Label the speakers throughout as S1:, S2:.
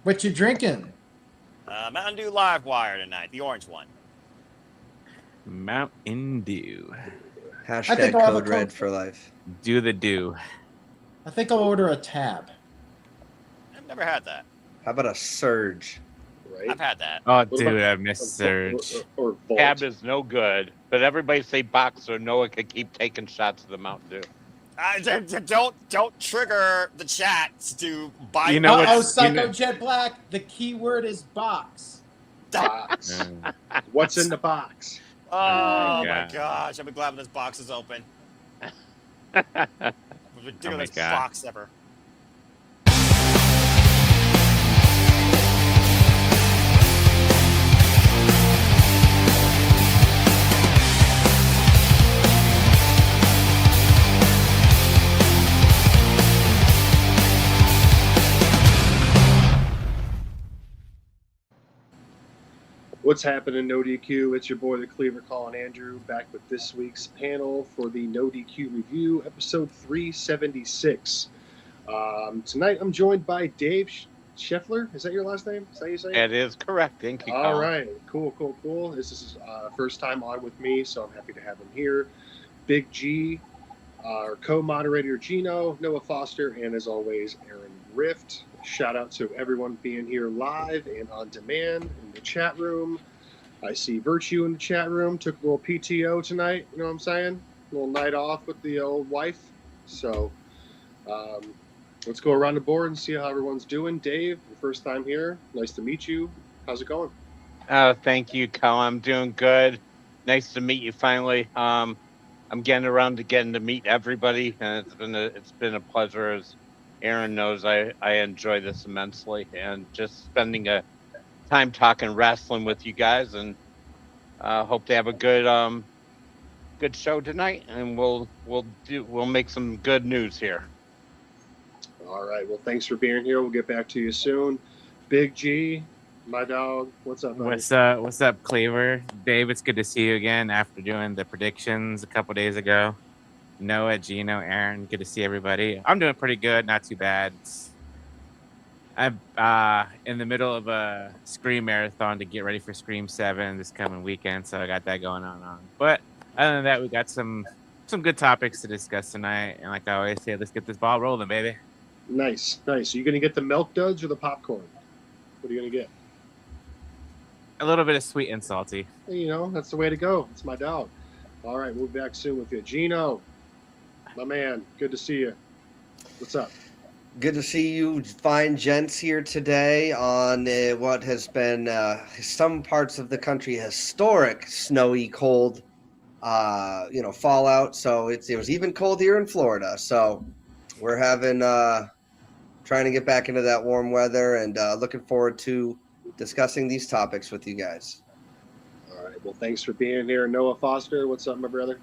S1: What you drinking?
S2: Mountain Dew Live Wire tonight, the orange one.
S3: Mountain Dew.
S4: Hashtag
S1: I'll have
S4: code
S1: a
S4: red
S1: Coke.
S4: for life.
S3: Do the do.
S1: I think I'll order a tab.
S2: I've never had that.
S4: How about a surge?
S5: Right?
S2: I've had that.
S3: Oh,
S5: What
S3: dude,
S5: about
S3: I miss Surge.
S5: Or Volt.
S6: Cab is no good, but everybody say box so Noah could keep taking shots of the Mountain Dew.
S2: Don't trigger the chats to buy.
S3: You know
S1: Uh-oh,
S3: what's-
S1: Psycho Jet Black. The key word is box.
S5: Box.
S3: Mm.
S5: What's in the box?
S2: Oh my
S3: God.
S2: gosh! I'll be glad when this box is open. The ridiculous
S3: God.
S2: box ever.
S5: What's happening, NoDQ? It's your boy, the Cleaver, calling Andrew, back with this week's panel for the NoDQ review, episode 376. Tonight, I'm joined by Dave Scheffler. Is that your last name? Is that how you say it?
S6: It is correct. Thank you,
S5: All
S6: Colin.
S5: right, cool. This is first time on with me, so I'm happy to have him here. Big G, our co-moderator Gino, Noah Foster, and as always, Aaron Rift. Shout out to everyone being here live and on demand in the chat room. I see Virtue in the chat room. Took a little PTO tonight, you know what I'm saying? A little night off with the old wife. So let's go around the board and see how everyone's doing. Dave, your first time here. Nice to meet you. How's it going?
S6: Thank you, Colin. I'm doing good. Nice to meet you finally. I'm getting around to getting to meet everybody, and it's been a pleasure. As Aaron knows, I enjoy this immensely, and just spending a time talking wrestling with you guys, and hope to have a good show tonight, and we'll make some good news here.
S5: All right. Well, thanks for being here. We'll get back to you soon. Big G, my dog. What's up, buddy?
S3: What's up, Cleaver? Dave, it's good to see you again after doing the predictions a couple days ago. Noah, Gino, Aaron, good to see everybody. I'm doing pretty good, not too bad. I'm in the middle of a Scream marathon to get ready for Scream 7 this coming weekend, so I got that going on. But other than that, we got some good topics to discuss tonight, and like I always say, let's get this ball rolling, baby.
S5: Nice. Are you going to get the milk duds or the popcorn? What are you going to get?
S3: A little bit of sweet and salty.
S5: You know, that's the way to go. It's my dog. All right, we'll be back soon with you. Gino, my man, good to see you. What's up?
S4: Good to see you fine gents here today on what has been some parts of the country historic snowy cold fallout. So it was even cold here in Florida. So we're having trying to get back into that warm weather, and looking forward to discussing these topics with you guys.
S5: All right, well, thanks for being here. Noah Foster, what's up, my brother?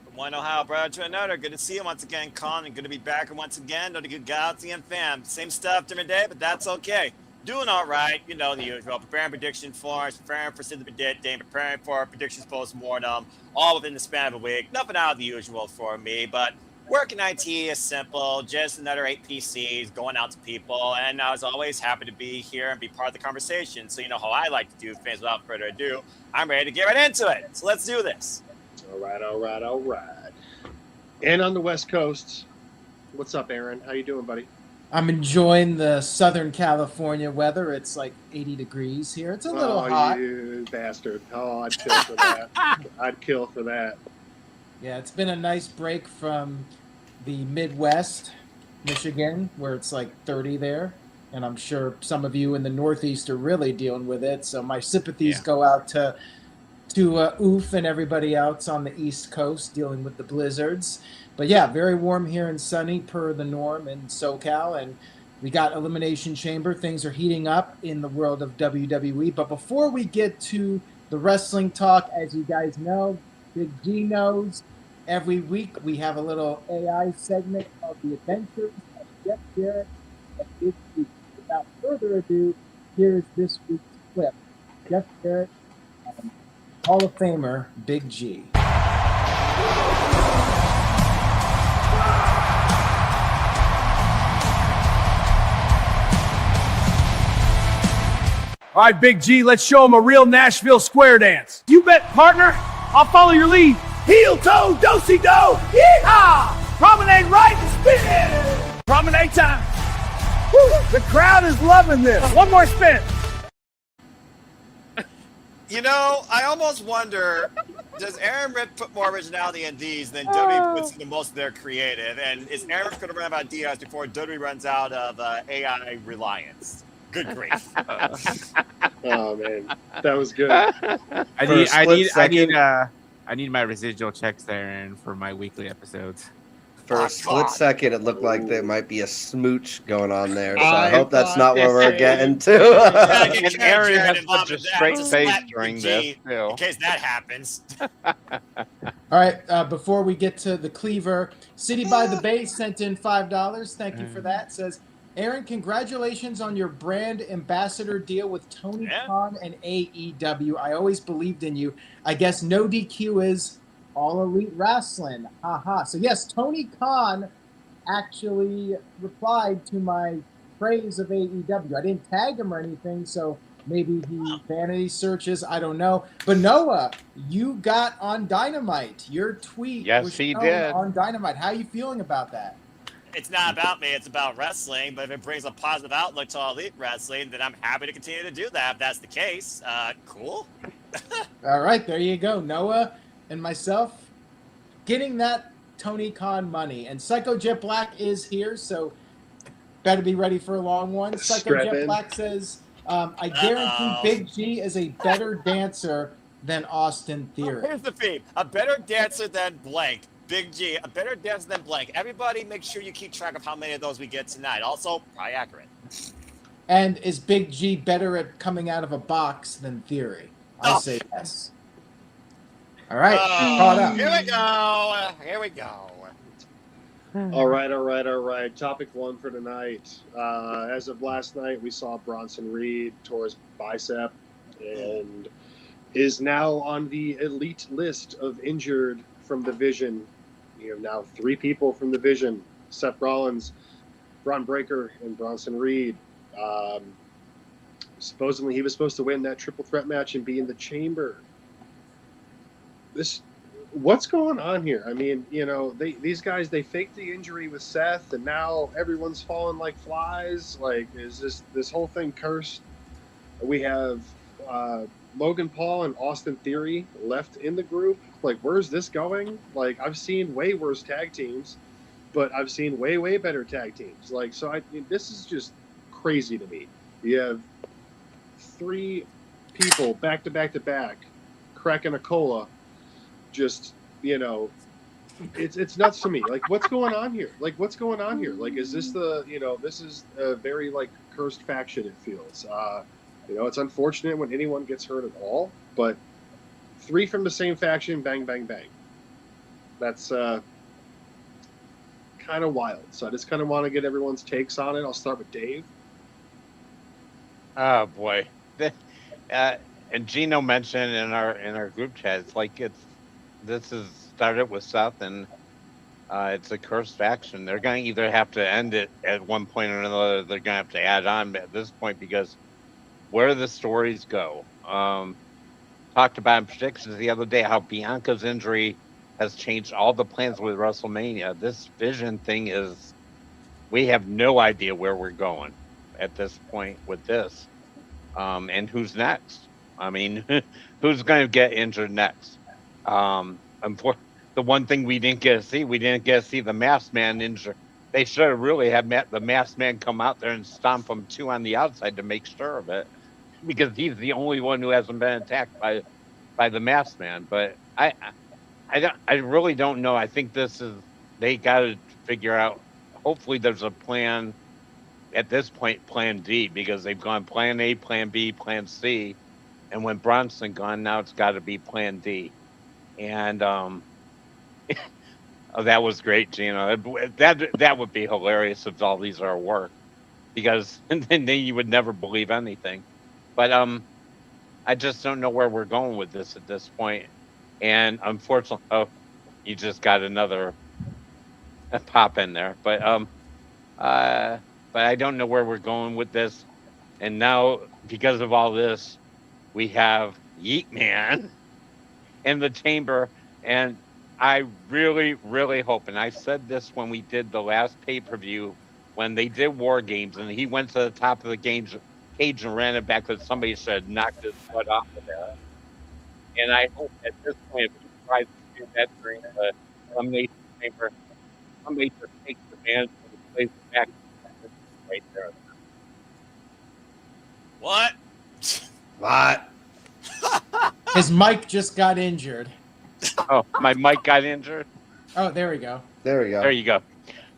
S2: From one Ohio brother to another. Good to see you once again, Colin, and good to be back once again. No good Galaxy and fam. Same stuff, different day, but that's okay. Doing all right, you know the usual. Preparing prediction forms, preparing for Sid the Day, preparing for predictions post-mortem, all within the span of a week. Nothing out of the usual for me, but working IT is simple. Just another 8 PCs going out to people, and I was always happy to be here and be part of the conversation. So you know how I like to do things. Without further ado, I'm ready to get right into it. So let's do this.
S5: All right. And on the West Coast, what's up, Aaron? How you doing, buddy?
S1: I'm enjoying the Southern California weather. It's like 80 degrees here. It's a little hot.
S5: You bastard. Oh, I'd kill for that. I'd kill for that.
S1: Yeah, it's been a nice break from the Midwest, Michigan, where it's like 30 there. And I'm sure some of you in the Northeast are really dealing with it. So my sympathies go out to Oof and everybody else on the East Coast dealing with the blizzards. But yeah, very warm here and sunny per the norm in SoCal. And we got Elimination Chamber. Things are heating up in the world of WWE. But before we get to the wrestling talk, as you guys know, Big G knows, every week we have a little AI segment of the adventures of Jeff Jarrett and Big G. Without further ado, here's this week's clip. Jeff Jarrett and Hall of Famer Big G.
S7: All right, Big G, let's show him a real Nashville square dance. You bet, partner. I'll follow your lead. Heel toe, do-si-do, yeehaw! Promenade right and spin. Promenade time. Woo, the crowd is loving this. One more spin.
S2: You know, I almost wonder, does Aaron Ripp put more originality in these than WWE puts into most of their creative? And is Aaron Ripp going to run out of Diaz before WWE runs out of AI reliance? Good grief.
S5: Oh man, that was good.
S3: I need my residual checks there and for my weekly episodes.
S4: For a split second, it looked like there might be a smooch going on there. So
S5: I
S4: I hope that's
S5: thought
S4: not
S5: the
S4: where we're
S5: same.
S4: getting to.
S6: And Aaron has such a straight
S2: Just
S6: face
S2: slap
S6: during
S2: the
S6: this,
S2: G
S6: too.
S2: in case that happens.
S1: All right, before we get to the Cleaver, City by the Bay sent in $5. Thank you for that. Says, Aaron, congratulations on your brand ambassador deal with Tony Khan and AEW. I always believed in you. I guess NoDQ is All Elite Wrestling. Haha. So yes, Tony Khan actually replied to my praise of AEW. I didn't tag him or anything, so maybe he vanity searches. I don't know. But Noah, you got on Dynamite. Your tweet was
S6: he
S1: shown
S6: did.
S1: on Dynamite. How are you feeling about that?
S2: It's not about me, it's about wrestling. But if it brings a positive outlook to All Elite Wrestling, then I'm happy to continue to do that if that's the case. Cool.
S1: All right, there you go. Noah and myself getting that Tony Khan money. And Psycho Jet Black is here, so better be ready for a long one. Psycho
S5: Strap
S1: Jet
S5: in.
S1: Black says, I guarantee Big G is a better dancer than Austin Theory.
S2: Here's the feed. A better dancer than blank. Big G, a better dancer than blank. Everybody make sure you keep track of how many of those we get tonight. Also, probably accurate.
S1: And is Big G better at coming out of a box than Theory? I say yes. All right, caught up.
S2: Here we go. Here we go.
S5: All right. Topic one for tonight. As of last night, we saw Bronson Reed tore his bicep and is now on the elite list of injured from the Vision. You have now 3 people from the Vision: Seth Rollins, Braun Breaker, and Bronson Reed. Supposedly, he was supposed to win that triple threat match and be in the chamber. What's going on here? I mean, you know, these guys, they faked the injury with Seth, and now everyone's falling like flies. Like, is this whole thing cursed? We have Logan Paul and Austin Theory left in the group. Like, where's this going? Like, I've seen way worse tag teams, but I've seen way better tag teams. Like, so this is just crazy to me. You have 3 people back to back cracking a cola. Just, you know, it's nuts to me. Like, what's going on here? Like, is this this is a very, like, cursed faction, it feels. You know, it's unfortunate when anyone gets hurt at all, but 3 from the same faction, bang, bang, bang. That's kind of wild. So I just kind of want to get everyone's takes on it. I'll start with Dave.
S6: Oh boy, and Gino mentioned in our group chat, it's like this is started with Seth, and it's a cursed faction. They're going to either have to end it at one point or another. They're going to have to add on at this point, because where the stories go. Talked about in predictions the other day how Bianca's injury has changed all the plans with WrestleMania. This Vision thing is, we have no idea where we're going at this point with this. And who's next? I mean, who's going to get injured next? The one thing we didn't get to see the Masked Man injured. They should have really had the Masked Man come out there and stomp him 2 on the outside to make sure of it, because he's the only one who hasn't been attacked by the Masked Man. But I really don't know. I think they got to figure out. Hopefully, there's a plan at this point, Plan D, because they've gone Plan A, Plan B, Plan C, and when Bronson gone, now it's got to be Plan D. And oh, that was great, Gino. That would be hilarious if all these are work, because then you would never believe anything. But I just don't know where we're going with this at this point. And unfortunately, you just got another pop in there. But I don't know where we're going with this. And now, because of all this, we have Yeet Man in the chamber. And I really, really hope, and I said this when we did the last pay-per-view, when they did War Games, and he went to the top of the cage and ran it back because somebody said knocked his butt off of there. And I hope at this point, if he tries to do that during the elimination chamber, somebody just takes the management and plays it back right there.
S2: What?
S4: What?
S1: His mic just got injured.
S6: Oh, my mic got injured.
S1: Oh, there we go.
S4: There we go.
S6: There you go.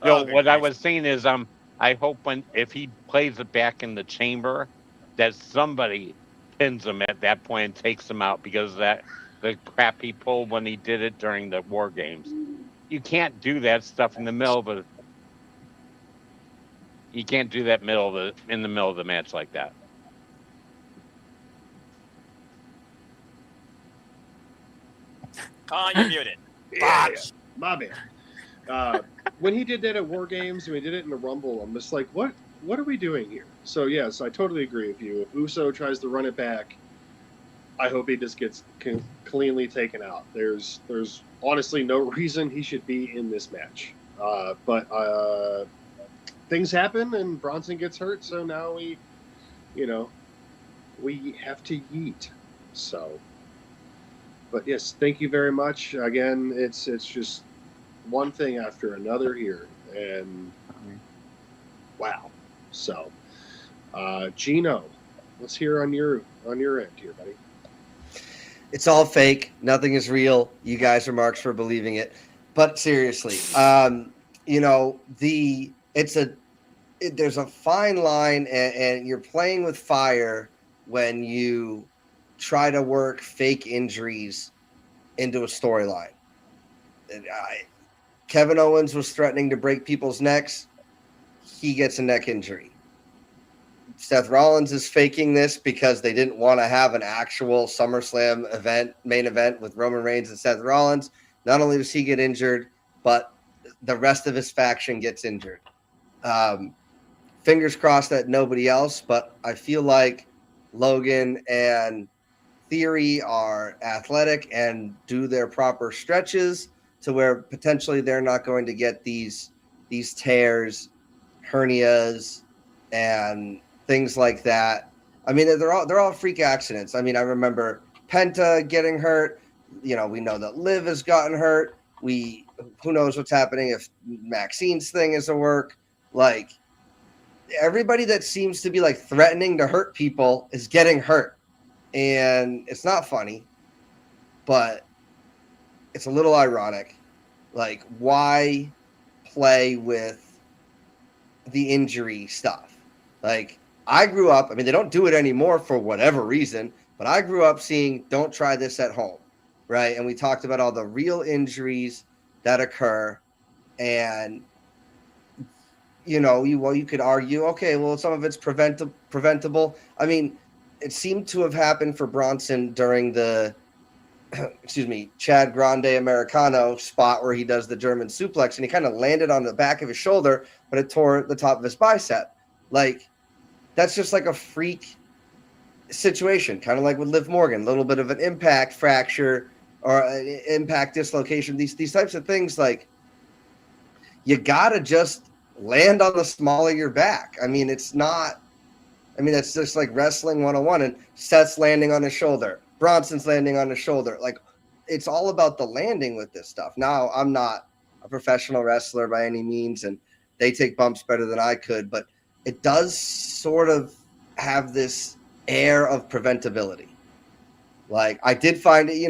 S2: Oh,
S6: No,
S2: good
S6: what I
S2: grief.
S6: was saying is, I hope if he plays it back in the chamber, that somebody pins him at that point and takes him out, because the crap he pulled when he did it during the War Games. You can't do that stuff in the middle of the. You can't do that in the middle of the match like that.
S2: Con, you're muted.
S5: Yeah, my bad. When he did that at War Games and we did it in the Rumble, I'm just like, what are we doing here? So yes, I totally agree with you. If Uso tries to run it back, I hope he just gets cleanly taken out. There's honestly no reason he should be in this match. But things happen and Bronson gets hurt, so now we have to yeet. So, but yes, thank you very much. Again, it's just one thing after another here, and wow. So, Gino, let's hear on your end here, buddy.
S4: It's all fake. Nothing is real. You guys are marks for believing it. But seriously, there's a fine line, and you're playing with fire when you try to work fake injuries into a storyline. Kevin Owens was threatening to break people's necks. He gets a neck injury. Seth Rollins is faking this because they didn't want to have an actual SummerSlam main event with Roman Reigns and Seth Rollins. Not only does he get injured, but the rest of his faction gets injured. Fingers crossed that nobody else, but I feel like Logan and Theory are athletic and do their proper stretches to where potentially they're not going to get these tears, hernias, and things like that. I mean, they're all freak accidents. I mean, I remember Penta getting hurt. We know that Liv has gotten hurt. Who knows what's happening if Maxine's thing is a work. Like, everybody that seems to be like threatening to hurt people is getting hurt. And it's not funny, but it's a little ironic. Like, why play with the injury stuff? Like, I grew up, I mean, they don't do it anymore for whatever reason, but I grew up seeing, don't try this at home, right? And we talked about all the real injuries that occur. And, you could argue, okay, well, some of it's preventable. I mean, it seemed to have happened for Bronson during the, Chad Grande Americano spot where he does the German suplex, and he kind of landed on the back of his shoulder, but it tore the top of his bicep. Like, that's just like a freak situation, kind of like with Liv Morgan, a little bit of an impact fracture or an impact dislocation. These types of things, like, you got to just land on the small of your back. I mean, that's just like wrestling 101, and Seth's landing on his shoulder. Bronson's landing on his shoulder. Like, it's all about the landing with this stuff. Now, I'm not a professional wrestler by any means, and they take bumps better than I could, but it does sort of have this air of preventability. Like, I did find it,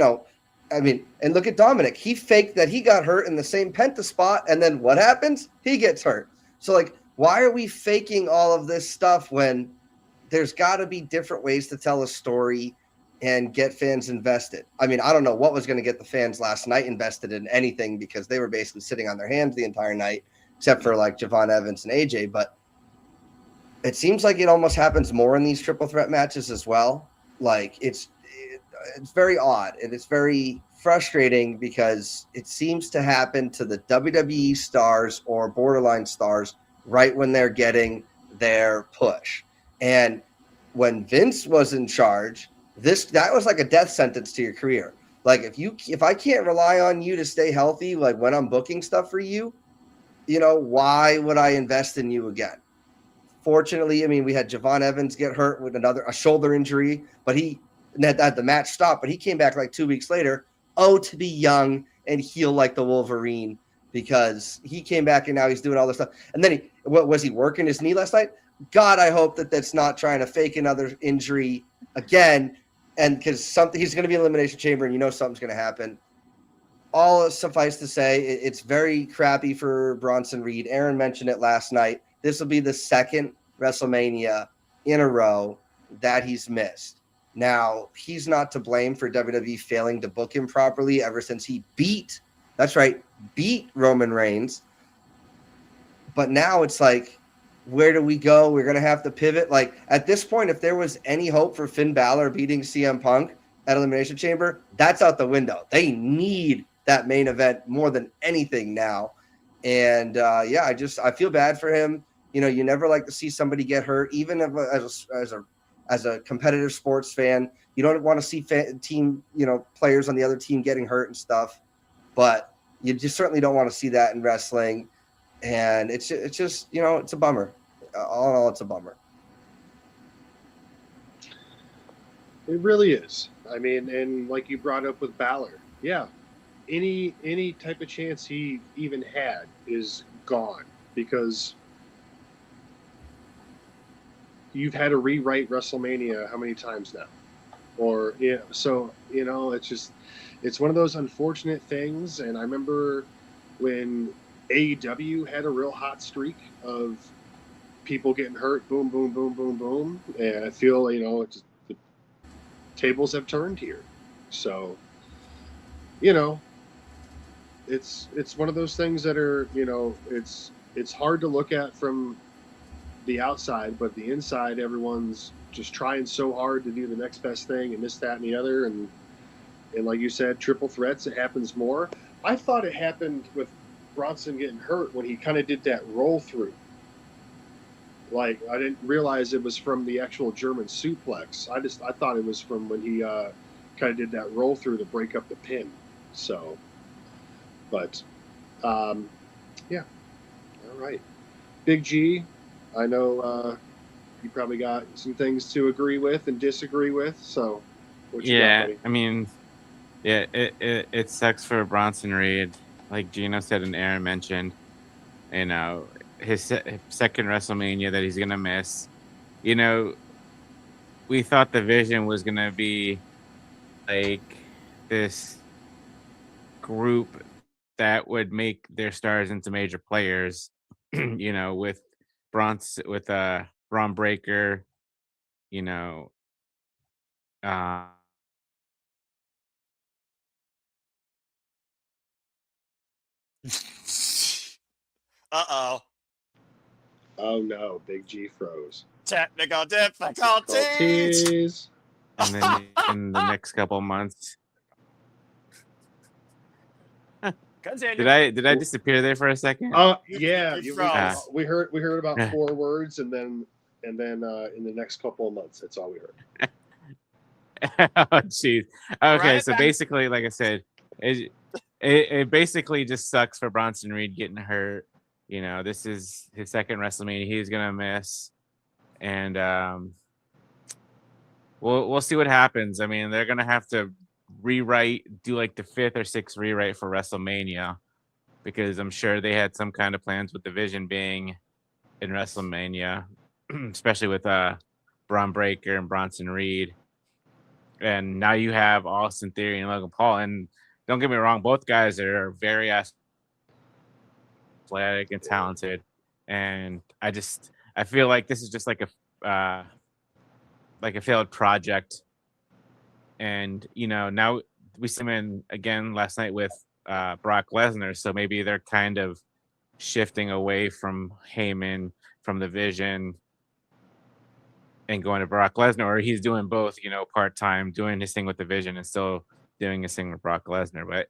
S4: and look at Dominic. He faked that he got hurt in the same Penta spot, and then what happens? He gets hurt. So, like, why are we faking all of this stuff when there's got to be different ways to tell a story and get fans invested? I mean, I don't know what was going to get the fans last night invested in anything, because they were basically sitting on their hands the entire night, except for like Javon Evans and AJ. But it seems like it almost happens more in these triple threat matches as well. Like, it's very odd, and it's very frustrating because it seems to happen to the WWE stars or borderline stars right when they're getting their push. And when Vince was in charge, that was like a death sentence to your career. Like if I can't rely on you to stay healthy, like when I'm booking stuff for you, why would I invest in you again? Fortunately, I mean, we had Javon Evans get hurt with a shoulder injury, but he had the match stopped, but he came back like 2 weeks later. Oh, to be young and heal like the Wolverine, because he came back and now he's doing all this stuff. And then what was he working his knee last night? God, I hope that's not trying to fake another injury again. And because he's going to be in Elimination Chamber and something's going to happen. All suffice to say, it's very crappy for Bronson Reed. Aaron mentioned it last night. This will be the second WrestleMania in a row that he's missed. Now, he's not to blame for WWE failing to book him properly ever since he beat Roman Reigns. But now it's like, where do we go? We're going to have to pivot. Like, at this point, if there was any hope for Finn Balor beating CM Punk at Elimination Chamber, that's out the window. They need that main event more than anything now. And I feel bad for him. You never like to see somebody get hurt, even as a competitive sports fan. You don't want to see team, players on the other team getting hurt and stuff. But you just certainly don't want to see that in wrestling. And it's just, it's a bummer. All in all, it's a bummer.
S5: It really is. I mean, and like you brought up with Balor, yeah, any type of chance he even had is gone, because you've had to rewrite WrestleMania how many times now? Or so it's one of those unfortunate things. And I remember when AEW had a real hot streak of people getting hurt, boom, boom, boom, boom, boom, and I feel the tables have turned here. So it's one of those things that are it's hard to look at from the outside, but the inside, everyone's just trying so hard to do the next best thing and this, that, and the other, and like you said, triple threats. It happens more. I thought it happened with Bronson getting hurt when he kind of did that roll through. Like, I didn't realize it was from the actual German suplex. I thought it was from when he kind of did that roll through to break up the pin. So, but yeah, all right, Big G. I know you probably got some things to agree with and disagree with. So, what you got, buddy?
S3: I mean, yeah, it sucks for Bronson Reed. Like Gino said and Aaron mentioned, his second WrestleMania that he's gonna miss. We thought the vision was gonna be like this group that would make their stars into major players. With Braun Breaker,
S2: Uh-oh.
S5: Oh no, Big G froze.
S2: Technical difficulties.
S3: and then in the next couple of months.
S2: Continue.
S3: Did I disappear there for a second?
S5: Yeah,
S2: You froze.
S5: we heard about 4 words, and then in the next couple of months, that's all we heard.
S3: Oh, jeez. Okay,
S2: Right
S3: so
S2: back.
S3: basically, like I said, it basically just sucks for Bronson Reed getting hurt. This is his second WrestleMania he's gonna miss, and we'll see what happens. I mean, they're gonna have to do like the 5th or 6th rewrite for WrestleMania, because I'm sure they had some kind of plans with the vision being in WrestleMania, especially with Braun Breaker and Bronson Reed. And now you have Austin Theory and Logan Paul. And don't get me wrong, both guys are very athletic and talented. And I feel like this is just like a failed project. And now we see him in again last night with Brock Lesnar. So maybe they're kind of shifting away from Heyman, from the vision, and going to Brock Lesnar, or he's doing both, part-time, doing his thing with the vision and still doing his thing with Brock Lesnar. But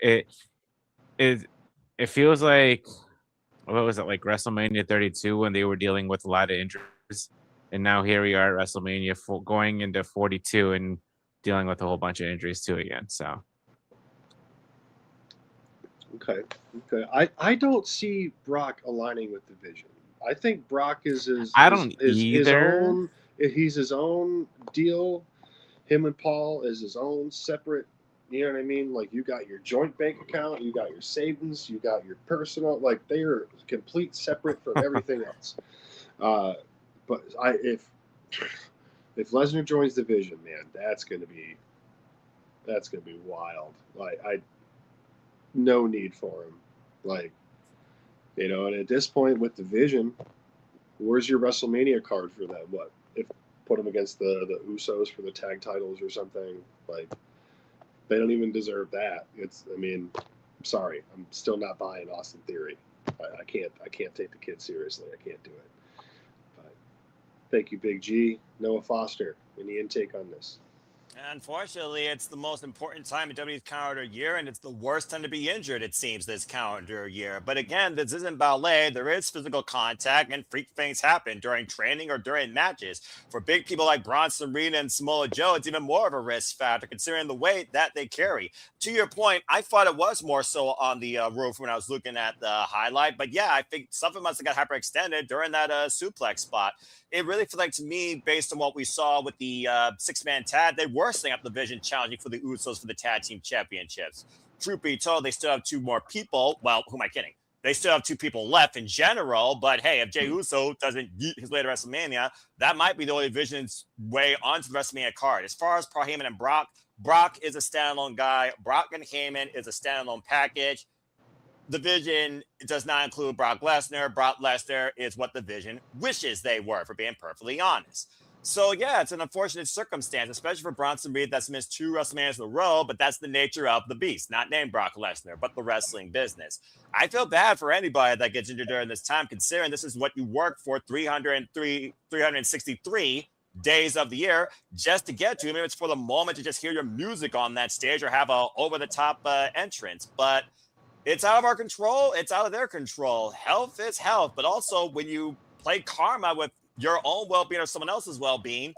S3: it feels like, what was it, like WrestleMania 32 when they were dealing with a lot of injuries And now here we are at WrestleMania going into 42 and dealing with a whole bunch of injuries too again. So
S5: Okay. I don't see Brock aligning with the Vision. I think Brock is his own. He's his own deal. Him and Paul is his own separate. You know what I mean? Like, you got your joint bank account, you got your savings, you got your personal. Like, they are complete separate from everything else. But if Lesnar joins the Vision, man, that's gonna be wild. Like, no need for him. Like, you know, and at this point with the Vision, where's your WrestleMania card for them? What if put them against the Usos for the tag titles or something? Like, they don't even deserve that. I'm sorry, I'm still not buying Austin Theory. I can't take the kid seriously. I can't do it. But thank you, Big G. Noah Foster, any intake on this?
S2: Unfortunately, it's the most important time in WWE's calendar year, and it's the worst time to be injured, it seems, this calendar year. But again, this isn't ballet. There is physical contact, and freak things happen during training or during matches. For big people like Bronson Reed and Samoa Joe, it's even more of a risk factor, considering the weight that they carry. To your point, I thought it was more so on the roof when I was looking at the highlight. But yeah, I think something must have got hyperextended during that suplex spot. It really feels like, to me, based on what we saw with the six-man tag, they were setting up the Vision challenging for the Usos for the tag team championships. Truth be told, they still have two more people. Well, who am I kidding? They still have two people left in general. But hey, if Jey Uso doesn't yeet his way to WrestleMania, that might be the only Vision's way onto the WrestleMania card. As far as Paul Heyman and Brock is a standalone guy. Brock and Heyman is a standalone package. The Vision does not include Brock Lesnar. Brock Lesnar is what the Vision wishes they were, for being perfectly honest. So, yeah, it's an unfortunate circumstance, especially for Bronson Reed that's missed 2 WrestleManias in a row, but that's the nature of the beast, not named Brock Lesnar, but the wrestling business. I feel bad for anybody that gets injured during this time, considering this is what you work for 363 days of the year just to get to. Maybe it's for the moment to just hear your music on that stage or have a over-the-top entrance, but it's out of our control. It's out of their control. Health is health. But also, when you play karma with your own well-being or someone else's well-being,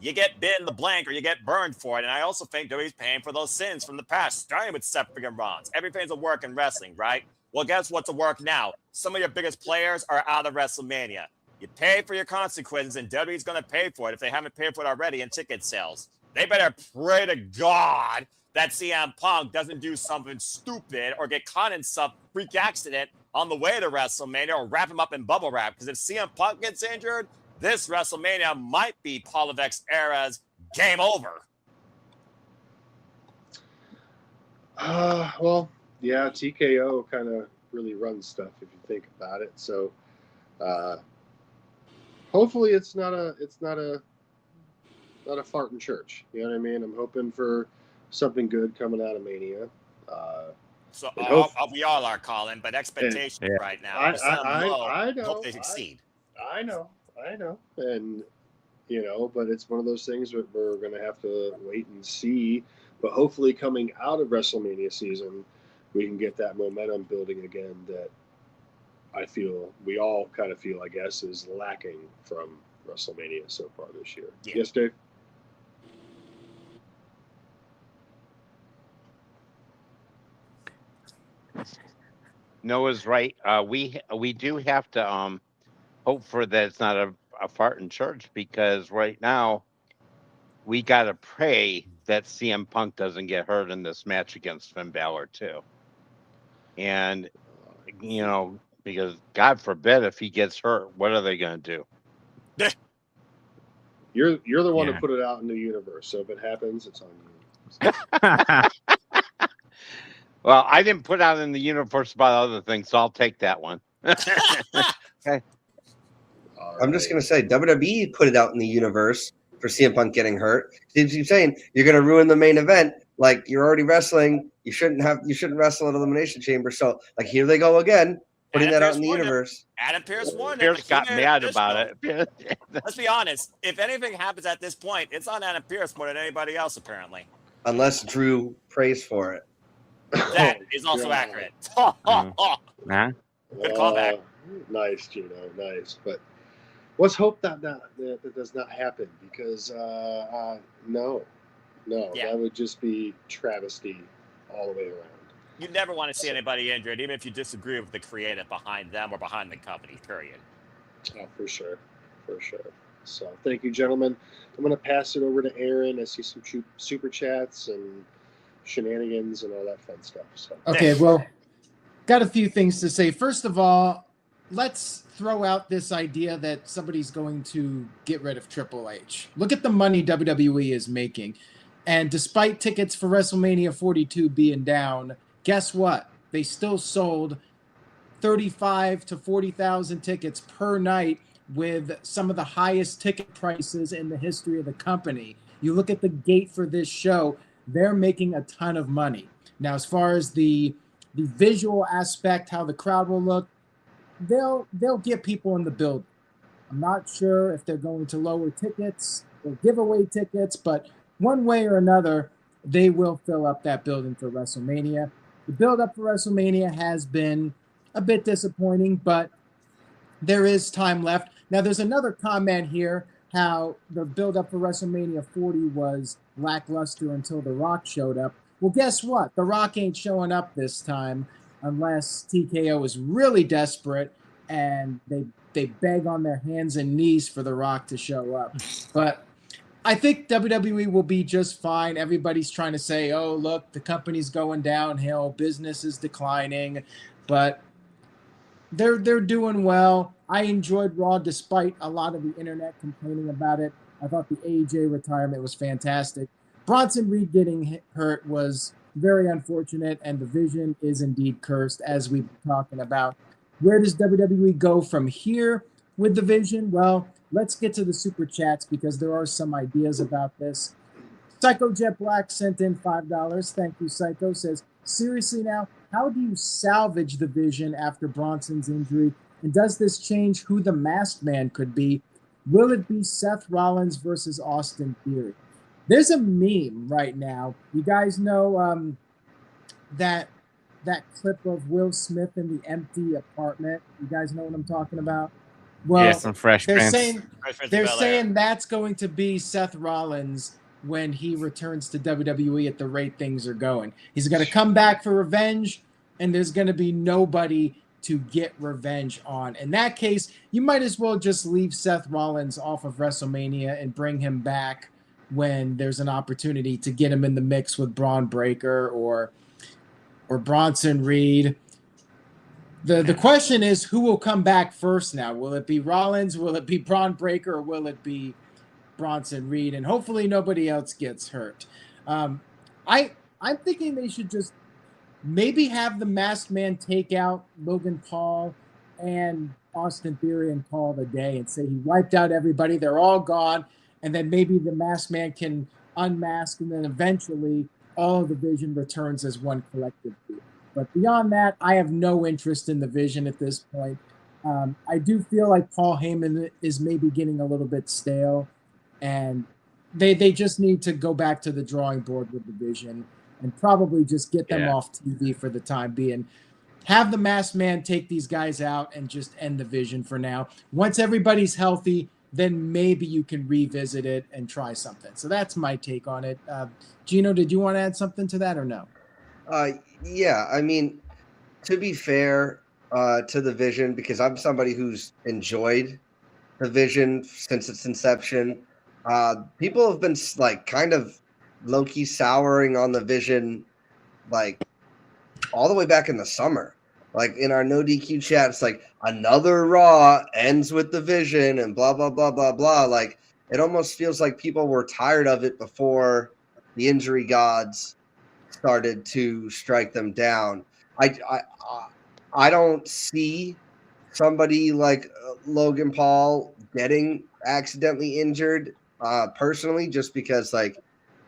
S2: you get bit in the blank or you get burned for it. And I also think WWE's paying for those sins from the past, starting with Seth freaking Rollins. Everything's a work in wrestling, right? Well, guess what's a work now? Some of your biggest players are out of WrestleMania. You pay for your consequences, and WWE's going to pay for it if they haven't paid for it already in ticket sales. They better pray to God that CM Punk doesn't do something stupid or get caught in some freak accident on the way to WrestleMania or wrap him up in bubble wrap. Because if CM Punk gets injured, this WrestleMania might be Paul Levesque's era's game over.
S5: Well, yeah, TKO kind of really runs stuff if you think about it. So, hopefully it's not a fart in church. You know what I mean? I'm hoping for something good coming out of Mania.
S2: So we all are, Colin, but expectations right now.
S5: I know.
S2: Hope they succeed.
S5: I know. And, you know, but it's one of those things that we're going to have to wait and see. But hopefully coming out of WrestleMania season, we can get that momentum building again that we all kind of feel, I guess, is lacking from WrestleMania so far this year. Yeah. Yes, Dave?
S6: Noah's right. We do have to hope for that it's not a fart in church, because right now we got to pray that CM Punk doesn't get hurt in this match against Finn Balor too. And, you know, because God forbid if he gets hurt, what are they going to do?
S5: You're the one who put it out in the universe. So if it happens, it's on you.
S6: Well, I didn't put out in the universe about other things, so I'll take that one.
S4: Okay. I'm just going to say WWE put it out in the universe for CM Punk getting hurt. You're saying you're going to ruin the main event. Like, you're already wrestling. You shouldn't wrestle at Elimination Chamber. So, like, here they go again, putting that out in the universe.
S2: Adam Pearce won it.
S6: Pearce got mad about it.
S2: Let's be honest. If anything happens at this point, it's on Adam Pearce more than anybody else, apparently.
S4: Unless Drew prays for it.
S2: That is also accurate.
S6: Nah.
S2: Good callback.
S5: Nice, Gino. Nice. But Let's hope that does not happen, because no,
S2: Yeah.
S5: that would just be travesty all the way around.
S2: You never want to see anybody injured, even if you disagree with the creative behind them or behind the company, period.
S5: Oh, for sure. So thank you, gentlemen. I'm going to pass it over to Aaron. I see some super chats and shenanigans and all that fun stuff. So
S1: Okay, well, got a few things to say. First of all, let's throw out this idea that somebody's going to get rid of Triple H. Look at the money WWE is making. And despite tickets for WrestleMania 42 being down, guess what? They still sold 35 to 40,000 tickets per night with some of the highest ticket prices in the history of the company. You look at the gate for this show, they're making a ton of money. Now, as far as the visual aspect, how the crowd will look, they'll get people in the building. I'm not sure if they're going to lower tickets or give away tickets, but one way or another, they will fill up that building for WrestleMania. The build-up for WrestleMania has been a bit disappointing, but there is time left. Now, there's another comment here, how the build-up for WrestleMania 40 was lackluster until The Rock showed up. Well, guess what? The Rock ain't showing up this time unless TKO is really desperate and they beg on their hands and knees for The Rock to show up. But I think WWE will be just fine. Everybody's trying to say, oh, look, the company's going downhill, business is declining, but they're doing well. I enjoyed Raw despite a lot of the internet complaining about it. I thought the AJ retirement was fantastic. Bronson Reed getting hurt was very unfortunate, and the Vision is indeed cursed, as we've been talking about. Where does WWE go from here with the Vision? Well, let's get to the super chats because there are some ideas about this. Psycho Jet Black sent in $5. Thank you, Psycho. Says, seriously now, how do you salvage the Vision after Bronson's injury? And does this change who the Masked Man could be? Will it be Seth Rollins versus Austin Theory? There's a meme right now. You guys know that clip of Will Smith in the empty apartment? You guys know what I'm talking about? Well,
S3: Yeah, some Fresh Prince.
S1: They're saying that's going to be Seth Rollins when he returns to WWE at the rate things are going. He's going to come back for revenge, and there's going to be nobody to get revenge on. In that case, you might as well just leave Seth Rollins off of WrestleMania and bring him back when there's an opportunity to get him in the mix with Braun Breaker or Bronson Reed. The question is, who will come back first now? Will it be Rollins? Will it be Braun Breaker? Or will it be Bronson Reed? And hopefully nobody else gets hurt. I'm thinking they should just maybe have the Masked Man take out Logan Paul and Austin Theory and call it a day and say he wiped out everybody. They're all gone. And then maybe the Masked Man can unmask, and then eventually all of the Vision returns as one collective group. But beyond that, I have no interest in the Vision at this point. I do feel like Paul Heyman is maybe getting a little bit stale, and they just need to go back to the drawing board with the Vision and probably just get them off TV for the time being. Have the Masked Man take these guys out and just end the Vision for now. Once everybody's healthy, then maybe you can revisit it and try something. So that's my take on it. Gino, did you want to add something to that or no?
S4: Yeah, I mean, to be fair to the Vision, because I'm somebody who's enjoyed the Vision since its inception, people have been like kind of low-key souring on the Vision like all the way back in the summer. Like in our NoDQ chat, it's like another Raw ends with the Vision and blah, blah, blah, blah, blah. Like it almost feels like people were tired of it before the injury gods started to strike them down. I don't see somebody like Logan Paul getting accidentally injured personally, just because like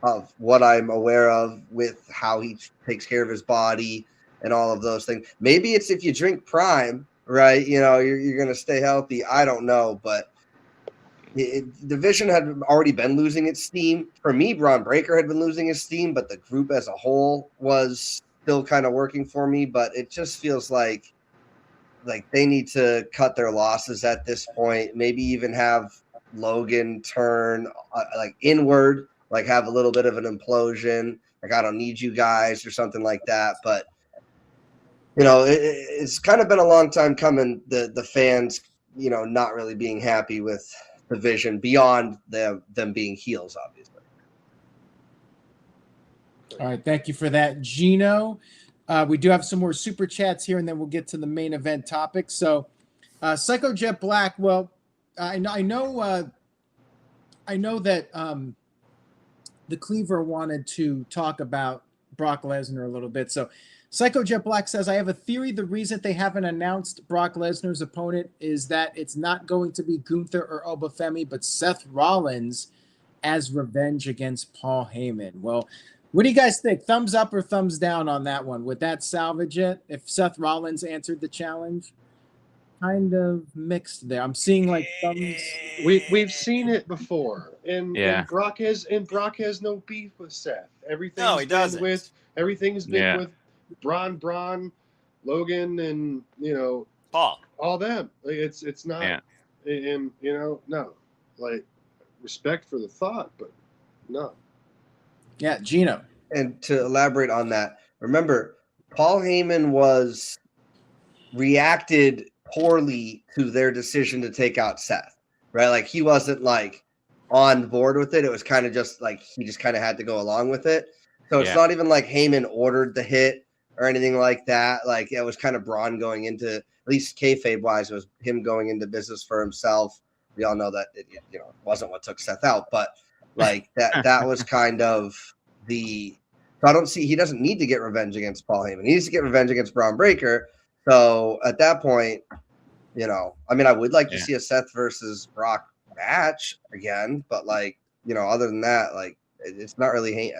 S4: of what I'm aware of with how he takes care of his body and all of those things. Maybe it's if you drink Prime, right? You know, you're going to stay healthy. I don't know, but the Vision had already been losing its steam. For me, Braun Breaker had been losing his steam, but the group as a whole was still kind of working for me. But it just feels like like they need to cut their losses at this point. Maybe even have Logan turn like inward, like have a little bit of an implosion. Like I don't need you guys or something like that. But it's kind of been a long time coming. The fans, not really being happy with the vision beyond them being heels, obviously.
S1: All right, thank you for that, Gino. We do have some more super chats here, and then we'll get to the main event topic. So, Psycho Jet Black. Well, I know that the Cleaver wanted to talk about Brock Lesnar a little bit. So, Psycho Jet Black says, I have a theory. The reason they haven't announced Brock Lesnar's opponent is that it's not going to be Gunther or Obafemi, but Seth Rollins as revenge against Paul Heyman. Well, what do you guys think? Thumbs up or thumbs down on that one? Would that salvage it if Seth Rollins answered the challenge? Kind of mixed there. I'm seeing like thumbs.
S5: We've seen it before, and Brock has no beef with Seth. Everything's been with Braun, Logan, and
S2: Paul,
S5: all them. Like it's not, and no, like respect for the thought, but no.
S1: Yeah, Gino.
S4: And to elaborate on that, remember, Paul Heyman reacted poorly to their decision to take out Seth, right? Like he wasn't like on board with it. It was kind of just like he just kind of had to go along with it. So it's not even like Heyman ordered the hit or anything like that. Like it was kind of Braun going into, at least kayfabe wise, it was him going into business for himself. We all know that it wasn't what took Seth out, but like that was kind of the. So I don't see, he doesn't need to get revenge against Paul Heyman. He needs to get revenge against Braun Breaker. So at that point, I would like to see a Seth versus Brock match again, but like, other than that, like it's not really,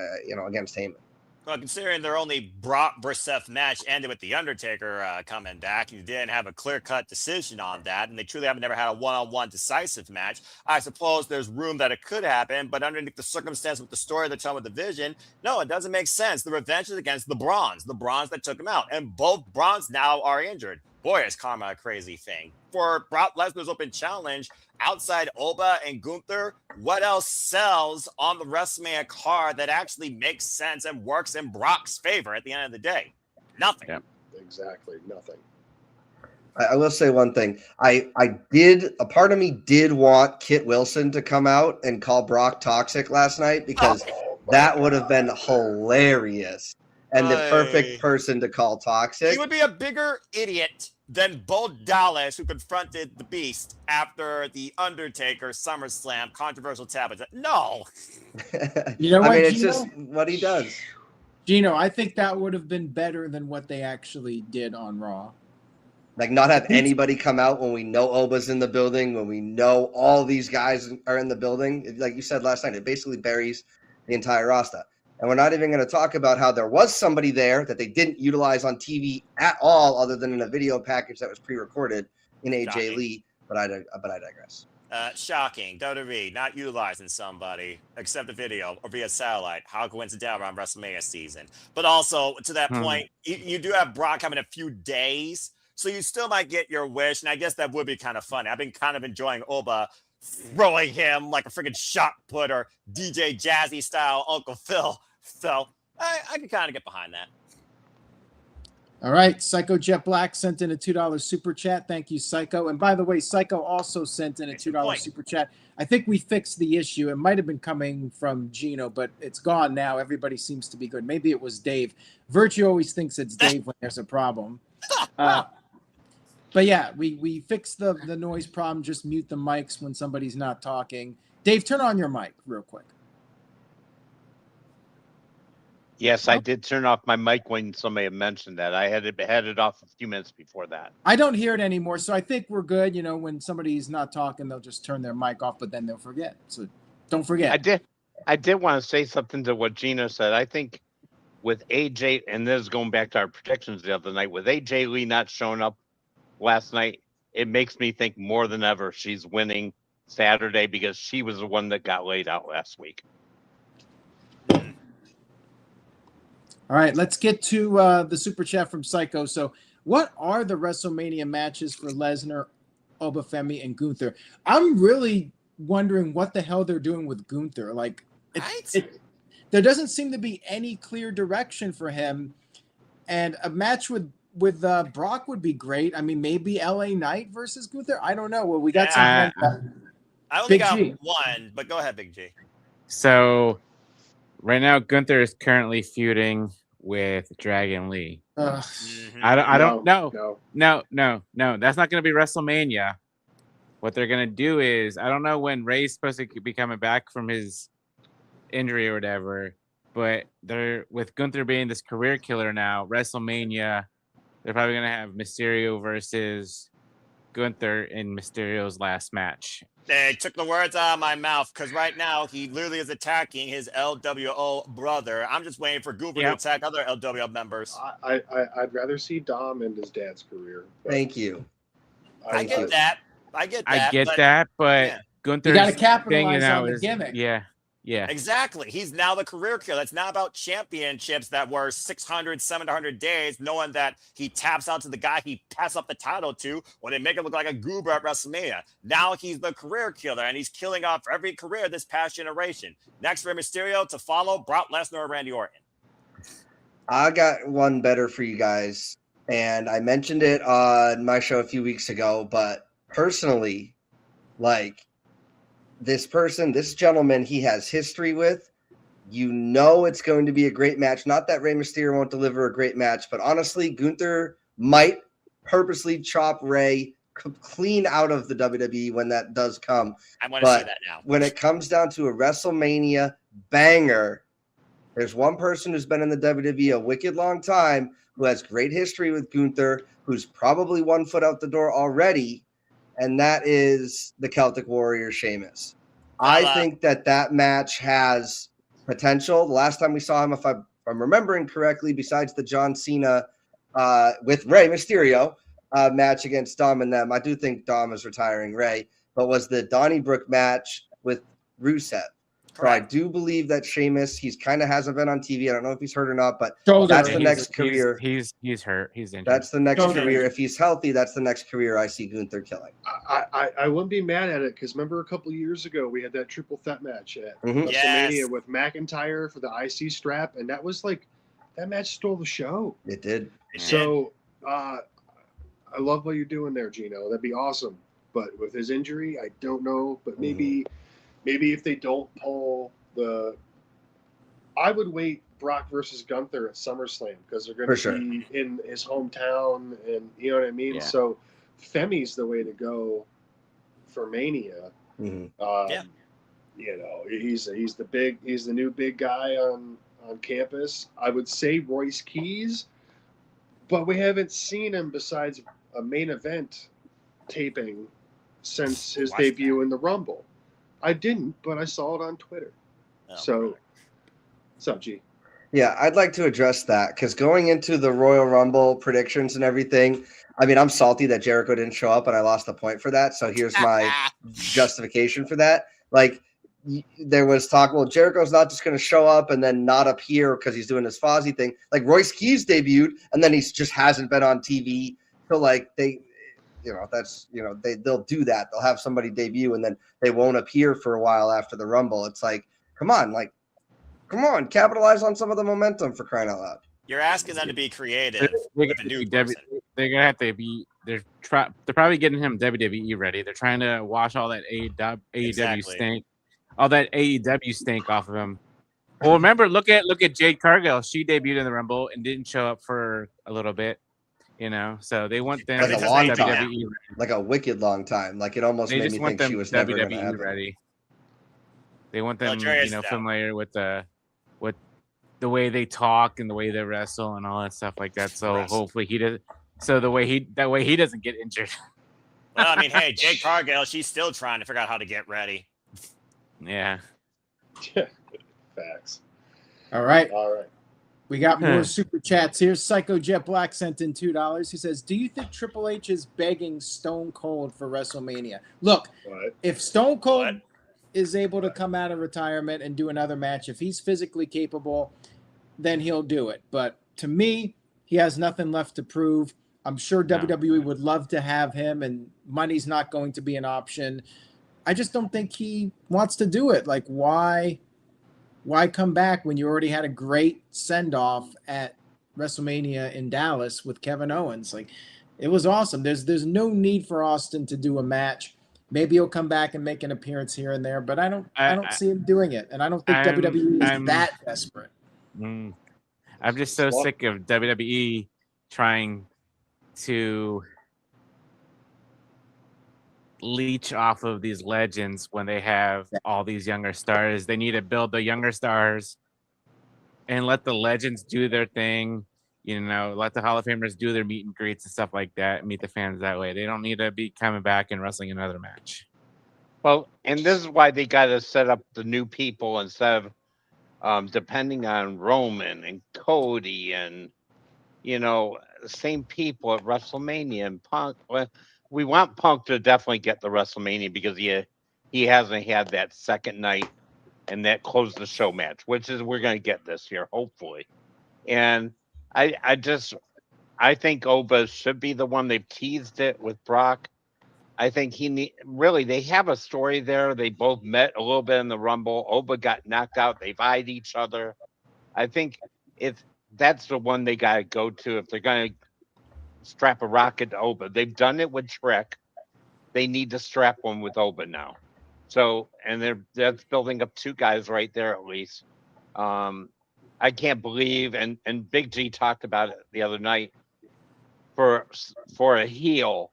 S4: against Heyman.
S2: Well, considering their only Brock versus Seth match ended with The Undertaker coming back, you didn't have a clear-cut decision on that, and they truly haven't never had a one-on-one decisive match. I suppose there's room that it could happen, but underneath the circumstance with the story they're telling with the vision, no, it doesn't make sense. The revenge is against the Brawns that took him out, and both Brawns now are injured. Boy, is karma a crazy thing. For Brock Lesnar's open challenge, outside Oba and Gunther, what else sells on the WrestleMania card that actually makes sense and works in Brock's favor at the end of the day? Nothing.
S5: Yeah, exactly. Nothing.
S4: I will say one thing. A part of me did want Kit Wilson to come out and call Brock toxic last night because that would have been hilarious. And the perfect person to call toxic.
S2: He would be a bigger idiot than Bo Dallas, who confronted the Beast after the Undertaker SummerSlam controversial tab. No.
S1: You know what,
S4: it's
S1: Gino?
S4: just what he does.
S1: Gino, I think that would have been better than what they actually did on Raw.
S4: Like not have anybody come out when we know Oba's in the building, when we know all these guys are in the building. Like you said last night, it basically buries the entire roster. And we're not even going to talk about how there was somebody there that they didn't utilize on TV at all, other than in a video package that was pre-recorded in AJ Lee. But I digress.
S2: Shocking. WWE not utilizing somebody except the video or via satellite. How coincidental around WrestleMania season. But also to that point, you do have Brock having a few days, so you still might get your wish. And I guess that would be kind of funny. I've been kind of enjoying Oba throwing him like a freaking shot put or DJ Jazzy style Uncle Phil. So I can kind of get behind that.
S1: All right. Psycho Jet Black sent in a $2 super chat. Thank you, Psycho. And by the way, Psycho also sent in a $2 super chat. I think we fixed the issue. It might have been coming from Gino, but it's gone now. Everybody seems to be good. Maybe it was Dave. Virtue always thinks it's Dave when there's a problem. But yeah, we fixed the noise problem. Just mute the mics when somebody's not talking. Dave, turn on your mic real quick.
S6: Yes, I did turn off my mic when somebody had mentioned that. I had it off a few minutes before that.
S1: I don't hear it anymore, so I think we're good. When somebody's not talking, they'll just turn their mic off, but then they'll forget. So don't forget.
S6: I did want to say something to what Gino said. I think with AJ, and this is going back to our predictions the other night, with AJ Lee not showing up last night, it makes me think more than ever she's winning Saturday because she was the one that got laid out last week.
S1: All right, let's get to the super chat from Psycho. So What are the WrestleMania matches for Lesnar, Obafemi, and Gunther? I'm really wondering what the hell they're doing with Gunther. Like, there doesn't seem to be any clear direction for him. And a match with Brock would be great. I mean, maybe LA Knight versus Gunther. I don't know. Well, we got something like that.
S2: I only
S1: Big
S2: got
S1: G.
S2: one, but go ahead, Big G.
S3: So right now, Gunther is currently feuding with Dragon Lee. I don't know. No. That's not going to be WrestleMania. What they're going to do is, I don't know when Ray's supposed to be coming back from his injury or whatever, but they're with Gunther being this career killer now. WrestleMania, they're probably going to have Mysterio versus Gunther in Mysterio's last match.
S2: They took the words out of my mouth because right now he literally is attacking his LWO brother. I'm just waiting for Goober to attack other LWO members.
S5: I'd rather see Dom in his dad's career.
S4: Thank you.
S2: I get that. I get that.
S3: But Gunther's
S1: you got to capitalize
S3: now
S1: on the gimmick.
S3: Yeah.
S2: Exactly. He's now the career killer. It's not about championships that were 600, 700 days, knowing that he taps out to the guy he passed up the title to when they make it look like a goober at WrestleMania. Now he's the career killer, and he's killing off every career this past generation. Next for Mysterio to follow, Brock Lesnar or Randy Orton.
S4: I got one better for you guys, and I mentioned it on my show a few weeks ago, but personally, like, this gentleman he has history with, it's going to be a great match. Not that Rey Mysterio won't deliver a great match, but honestly, Gunther might purposely chop Rey clean out of the WWE when that does come.
S2: I want to see that now.
S4: When it comes down to a WrestleMania banger, there's one person who's been in the WWE a wicked long time, who has great history with Gunther, who's probably 1 foot out the door already, and that is the Celtic Warrior Sheamus. I think that match has potential. The last time we saw him, if I'm remembering correctly, besides the John Cena with Rey Mysterio match against Dom and them, I do think Dom is retiring Rey, but was the Donnybrook match with Rusev. So I do believe that Sheamus, he's kind of hasn't been on TV. I don't know if he's hurt or not, but that's the next career.
S3: He's hurt. He's injured.
S4: That's the next career. If he's healthy, that's the next career I see Gunther killing.
S5: I wouldn't be mad at it because remember a couple of years ago we had that triple threat match at WrestleMania with McIntyre for the IC strap, and that was like that match stole the show.
S4: It did.
S5: So I love what you're doing there, Gino. That'd be awesome. But with his injury, I don't know. But maybe if they don't pull I would wait Brock versus Gunther at SummerSlam because they're going to be in his hometown, and you know what I mean.
S4: Yeah.
S5: So Femi's the way to go for Mania.
S4: Mm-hmm.
S5: You know, he's the new big guy on campus. I would say Royce Keys, but we haven't seen him besides a main event taping since his debut in the Rumble. I didn't, but I saw it on Twitter. What's up, G?
S4: Yeah, I'd like to address that because going into the Royal Rumble predictions and everything, I mean, I'm salty that Jericho didn't show up and I lost a point for that. So here's my justification for that. Like, there was talk, well, Jericho's not just going to show up and then not appear because he's doing this Fozzy thing. Like, Royce Keys debuted and then he just hasn't been on TV. So, like, they'll do that. They'll have somebody debut and then they won't appear for a while after the Rumble. It's like, come on, capitalize on some of the momentum for crying out loud.
S2: You're asking them to be creative with a new person.
S3: They're gonna have to be. They're probably getting him WWE ready. They're trying to wash all that AEW stink, all that AEW stink off of him. Well, remember, look at Jade Cargill. She debuted in the Rumble and didn't show up for a little bit. You know, so they want them
S4: like a long time, like a wicked long time. Like it almost made me think she was never
S3: WWE ready. They want them, familiar with the way they talk and the way they wrestle and all that stuff like that. So hopefully he does. So that way he doesn't get injured.
S2: Well, I mean, hey, Jade Cargill, she's still trying to figure out how to get ready.
S3: Yeah.
S5: Facts.
S1: All right. We got more super chats here. Psycho Jet Black sent in $2. He says, do you think Triple H is begging Stone Cold for WrestleMania? Look, if Stone Cold is able to come out of retirement and do another match, if he's physically capable, then he'll do it. But to me, he has nothing left to prove. I'm sure
S3: No.
S1: WWE would love to have him, and money's not going to be an option. I just don't think he wants to do it. Like, why come back when you already had a great send-off at WrestleMania in Dallas with Kevin Owens? Like, it was awesome. There's no need for Austin to do a match. Maybe he'll come back and make an appearance here and there, but I don't see him doing it, and I don't think WWE is that desperate.
S3: I'm just so sick of WWE trying to leech off of these legends when they have all these younger stars. They need to build the younger stars and let the legends do their thing. Let the Hall of Famers do their meet and greets and stuff like that, meet the fans that way. They don't need to be coming back and wrestling another match.
S6: Well, and this is why they got to set up the new people instead of depending on Roman and Cody and, the same people at WrestleMania and Punk. Well, we want Punk to definitely get the WrestleMania because he hasn't had that second night and that closed the show match, which is we're going to get this year, hopefully. And I think Oba should be the one. They've teased it with Brock. I think they have a story there. They both met a little bit in the Rumble. Oba got knocked out. They've eyed each other. I think that's the one they got to go to if they're going to strap a rocket to Oba. They've done it with Trick. They need to strap one with Oba now. So, and that's building up two guys right there at least. I can't believe, and Big G talked about it the other night, for a heel,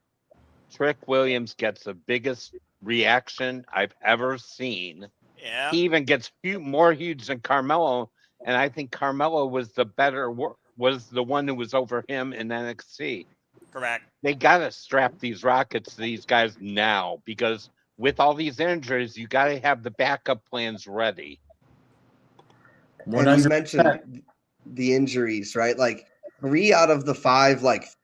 S6: Trick Williams gets the biggest reaction I've ever seen.
S2: Yeah.
S6: He even gets more huge than Carmelo, and I think Carmelo was the one who was over him in NXT.
S2: Correct.
S6: They got to strap these rockets to these guys now because with all these injuries, you got to have the backup plans ready.
S4: And you mentioned the injuries, right? Like 3 out of the 5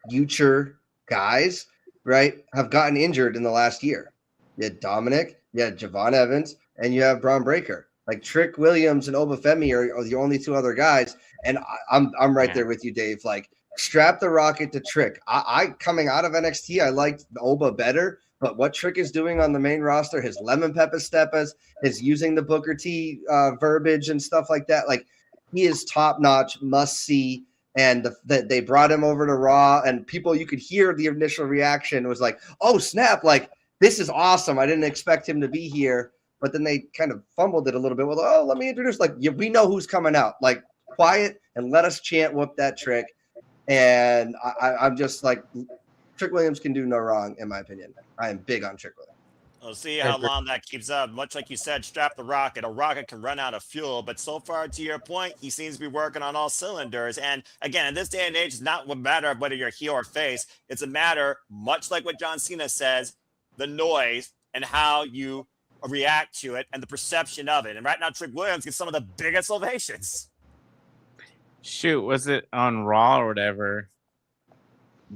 S4: future guys, right, have gotten injured in the last year. You had Dominic, you had Javon Evans, and you have Braun Breaker. Like Trick Williams and Obafemi are the only 2 other guys, and I'm right there with you, Dave. Like strap the rocket to Trick. I coming out of NXT, I liked Oba better. But what Trick is doing on the main roster, his lemon pepper steppers, his using the Booker T verbiage and stuff like that, like he is top notch, must see. And they brought him over to Raw, and people, you could hear the initial reaction was like, "Oh snap! Like this is awesome! I didn't expect him to be here." But then they kind of fumbled it a little bit with, "Oh, let me introduce." Like we know who's coming out. Like quiet and let us chant, "Whoop that Trick." And I'm just like, Trick Williams can do no wrong, in my opinion. I am big on Trick Williams.
S2: We'll see how long that keeps up. Much like you said, strap the rocket. A rocket can run out of fuel, but so far, to your point, he seems to be working on all cylinders. And again, in this day and age, it's not a matter of whether you're heel or face. It's a matter, much like what John Cena says, the noise and how you react to it and the perception of it. And right now, Trick Williams gets some of the biggest ovations.
S3: Shoot, was it on Raw or whatever?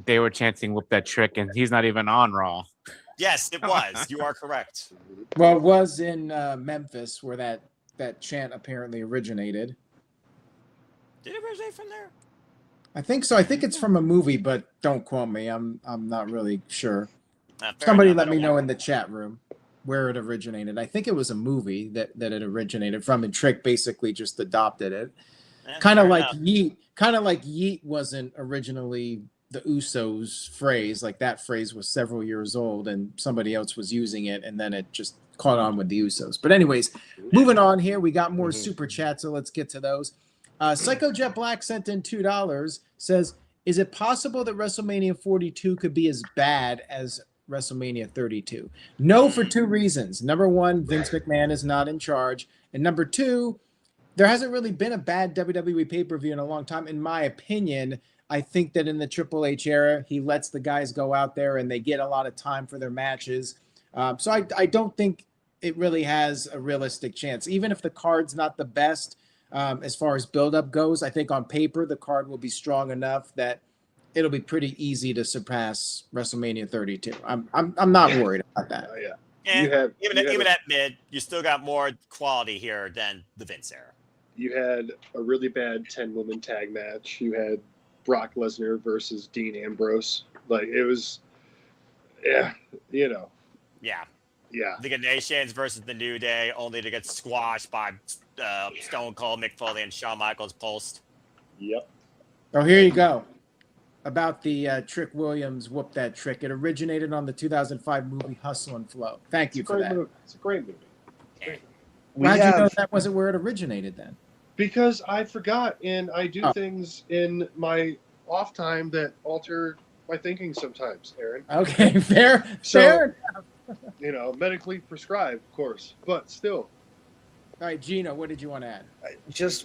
S3: They were chanting "Whoop that Trick," and he's not even on Raw.
S2: Yes, it was. You are correct.
S1: Well, it was in Memphis where that chant apparently originated.
S2: Did it originate from there?
S1: I think so. I think it's from a movie, but don't quote me. I'm not really sure.
S2: Fair
S1: Somebody
S2: enough.
S1: let me know in the chat room where it originated. I think it was a movie that it originated from, and Trick basically just adopted it. Kind of like Yeet. Kind of like Yeet wasn't originally the Usos phrase. Like that phrase was several years old and somebody else was using it, and then it just caught on with the Usos. But anyways, moving on here, we got more super chats, so let's get to those. Psycho Jet Black sent in $2, says, is it possible that WrestleMania 42 could be as bad as WrestleMania 32? No, for 2 reasons. Number 1, Vince McMahon is not in charge. And number 2, there hasn't really been a bad WWE pay-per-view in a long time. In my opinion, I think that in the Triple H era, he lets the guys go out there and they get a lot of time for their matches. So I don't think it really has a realistic chance. Even if the card's not the best as far as build-up goes, I think on paper the card will be strong enough that it'll be pretty easy to surpass WrestleMania 32. I'm not worried about that.
S5: Yeah.
S2: And even at mid, you still got more quality here than the Vince era.
S5: You had a really bad 10-woman tag match. You had Brock Lesnar versus Dean Ambrose. Like, it was, yeah, you know,
S2: Yeah.
S5: yeah.
S2: The Nations versus the New Day, only to get squashed by Stone Cold, Mick Foley, and Shawn Michaels post.
S5: Yep.
S1: Oh, here you go. About the Trick Williams whoop that trick. It originated on the 2005 movie Hustle and Flow. Thank you for that.
S5: Movie. It's a great movie.
S1: How'd you know that wasn't where it originated then?
S5: Because I forgot, and I do
S1: Oh.
S5: things in my off time that alter my thinking sometimes, Aaron.
S1: Okay, fair enough.
S5: You know, medically prescribed, of course, but still.
S1: All right, Gino, what did you want to add?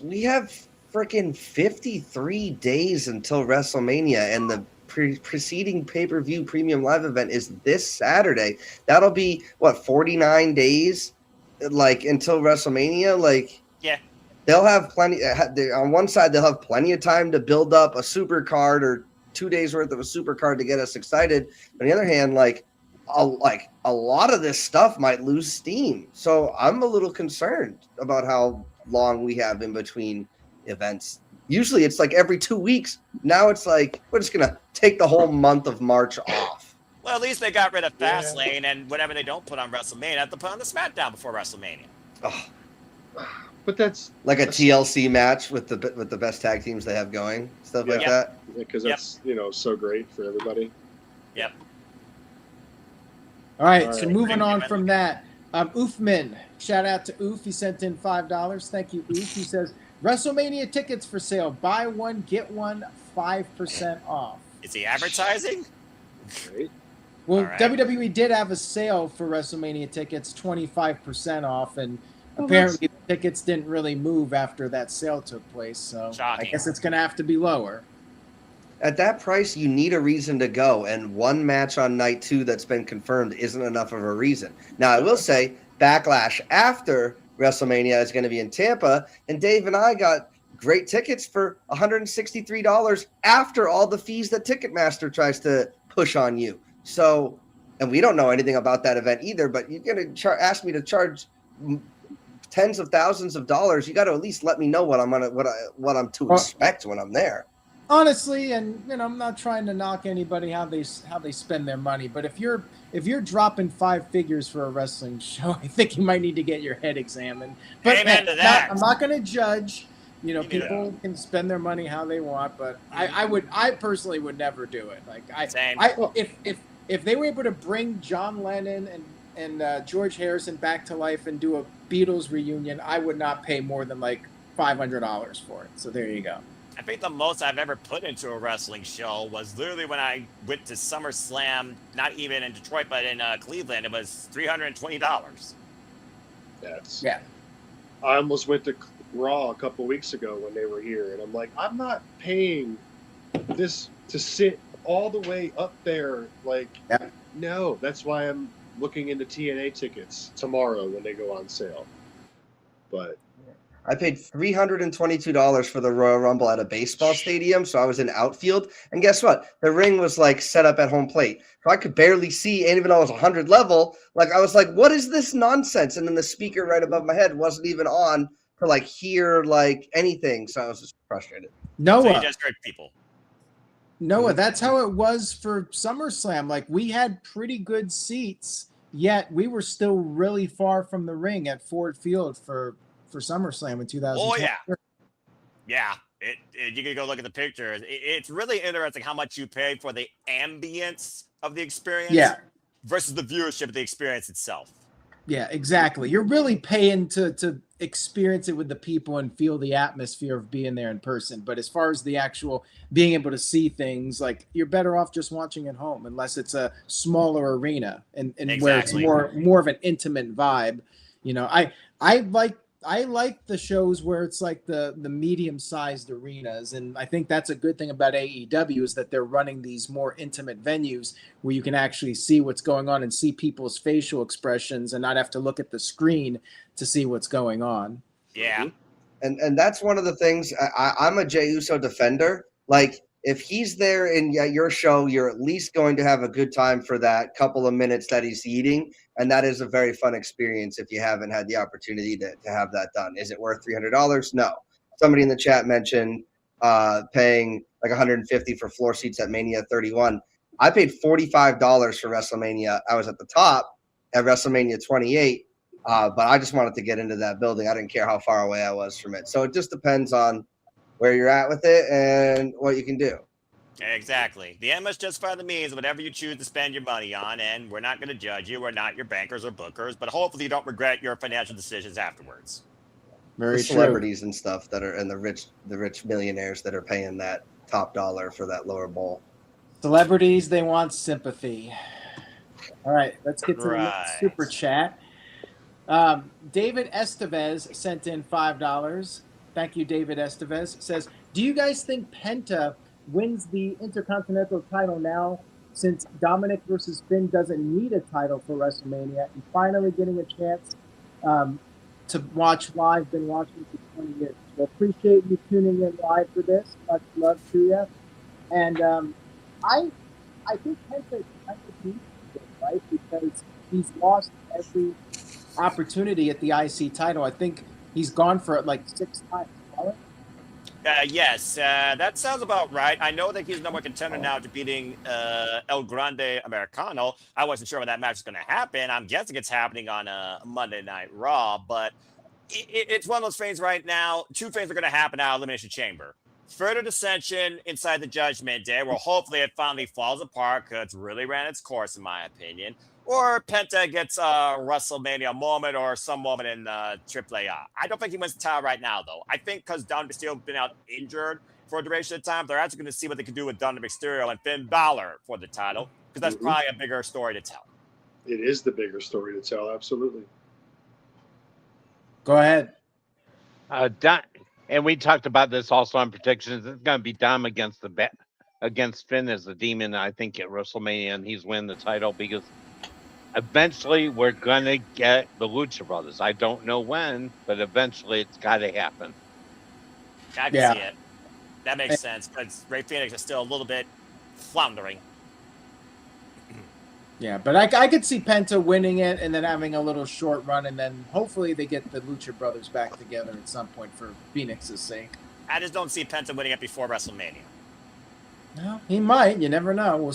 S4: We have freaking 53 days until WrestleMania, and the preceding pay-per-view premium live event is this Saturday. That'll be, 49 days, like, until WrestleMania? Like,
S2: yeah.
S4: They'll have plenty, on one side, they'll have plenty of time to build up a super card or 2 days worth of a super card to get us excited. On the other hand, a lot of this stuff might lose steam. So I'm a little concerned about how long we have in between events. Usually it's like every 2 weeks. Now it's like, we're just going to take the whole month of March off.
S2: Well, at least they got rid of Fastlane, and whatever they don't put on WrestleMania, have to put on the SmackDown before WrestleMania.
S4: Oh.
S5: But that's
S4: like a TLC match with the best tag teams they have going, stuff like that.
S5: Because that's so great for everybody.
S2: Yep.
S1: All right, so moving on from that, Oofman, shout out to Oof. He sent in $5. Thank you, Oof. He says WrestleMania tickets for sale. Buy one, get one, 5% off.
S2: Is he advertising?
S5: Great.
S1: Well,
S2: right.
S1: WWE did have a sale for WrestleMania tickets, 25% off, and apparently the tickets didn't really move after that sale took place. So
S2: Shocking.
S1: I guess it's going to have to be lower.
S4: At that price, you need a reason to go, and one match on night 2 that's been confirmed isn't enough of a reason. Now, I will say, Backlash after WrestleMania is going to be in Tampa, and Dave and I got great tickets for $163 after all the fees that Ticketmaster tries to push on you. So, and we don't know anything about that event either, but you're going to ask me to charge tens of thousands of dollars. You got to at least let me know what I'm to expect when I'm there.
S1: Honestly, and I'm not trying to knock anybody how they spend their money, but if you're dropping 5 figures for a wrestling show, I think you might need to get your head examined. But
S2: Amen to that.
S1: I'm not going to judge. People can spend their money how they want, but I personally would never do it. Like if they were able to bring John Lennon and George Harrison back to life and do a Beatles reunion, I would not pay more than like $500 for it. So there you go.
S2: I think the most I've ever put into a wrestling show was literally when I went to SummerSlam, not even in Detroit, but in Cleveland. It was $320.
S1: Yeah.
S5: I almost went to Raw a couple weeks ago when they were here, and I'm like, I'm not paying this to sit all the way up there. Like, no, that's why I'm looking into TNA tickets tomorrow when they go on sale. But
S4: I paid $322 for the Royal Rumble at a baseball stadium, so I was in outfield. And guess what? The ring was like set up at home plate, so I could barely see. And even though it was 100 level, like I was like, "What is this nonsense?" And then the speaker right above my head wasn't even on to like hear like anything, so I was just frustrated.
S2: So you just heard people.
S1: Noah, that's how it was for SummerSlam. Like we had pretty good seats, yet we were still really far from the ring at Ford Field for SummerSlam in 2000.
S2: Oh yeah. You can go look at the pictures. It's really interesting how much you pay for the ambience of the experience versus the viewership of the experience itself.
S1: Yeah, exactly. You're really paying to experience it with the people and feel the atmosphere of being there in person. But as far as the actual being able to see things, like you're better off just watching at home, unless it's a smaller arena and where it's more of an intimate vibe. I like the shows where it's like the medium-sized arenas, and I think that's a good thing about AEW is that they're running these more intimate venues where you can actually see what's going on and see people's facial expressions and not have to look at the screen to see what's going on.
S2: Yeah.
S4: And that's one of the things. I'm a Jey Uso defender. Like, if he's there in your show, you're at least going to have a good time for that couple of minutes that he's eating. And that is a very fun experience if you haven't had the opportunity to have that done. Is it worth $300? No. Somebody in the chat mentioned paying like 150 for floor seats at Mania 31. I paid $45 for WrestleMania. I was at the top at WrestleMania 28, but I just wanted to get into that building. I didn't care how far away I was from it. So it just depends on where you're at with it and what you can do.
S2: Exactly. The end must justify the means, whatever you choose to spend your money on, and we're not going to judge you. We're not your bankers or bookers, but hopefully you don't regret your financial decisions afterwards.
S1: Very
S4: The
S1: true.
S4: celebrities and stuff that are, and the rich millionaires that are paying that top dollar for that lower bowl.
S1: Celebrities, they want sympathy. All right, let's get to the next
S2: Right.
S1: super chat. David Estevez sent in $5. Thank you, David Estevez. Says, do you guys think Penta wins the Intercontinental title now, since Dominic versus Finn doesn't need a title for WrestleMania, and finally getting a chance to watch live? Been watching for 20 years. So appreciate you tuning in live for this. Much love to you. And I think Penta kind of needs it, right? Because he's lost every opportunity at the IC title. I think he's gone for it like 6 times. Right?
S2: Yes, that sounds about right. I know that he's number one contender now to beating El Grande Americano. I wasn't sure when that match is going to happen. I'm guessing it's happening on Monday Night Raw, but it's one of those things right now. 2 things are going to happen out of Elimination Chamber. Further dissension inside the Judgment Day, where hopefully it finally falls apart because it's really ran its course, in my opinion. Or Penta gets a WrestleMania moment or some moment in AAA. I don't think he wins the title right now, though. I think because Don Mysterio's been out injured for a duration of time, they're actually going to see what they can do with Don Mysterio and Finn Balor for the title, because that's probably a bigger story to tell.
S5: It is the bigger story to tell, absolutely.
S1: Go ahead.
S6: And we talked about this also on predictions. It's going to be Dom against Finn as the Demon, I think, at WrestleMania, and he's winning the title because eventually we're going to get the Lucha Brothers. I don't know when, but eventually it's got to happen.
S2: I can see it. That makes sense, because Rey Fenix is still a little bit floundering.
S1: Yeah, but I could see Penta winning it and then having a little short run, and then hopefully they get the Lucha Brothers back together at some point for Phoenix's sake.
S2: I just don't see Penta winning it before WrestleMania.
S1: No, he might. You never know. We'll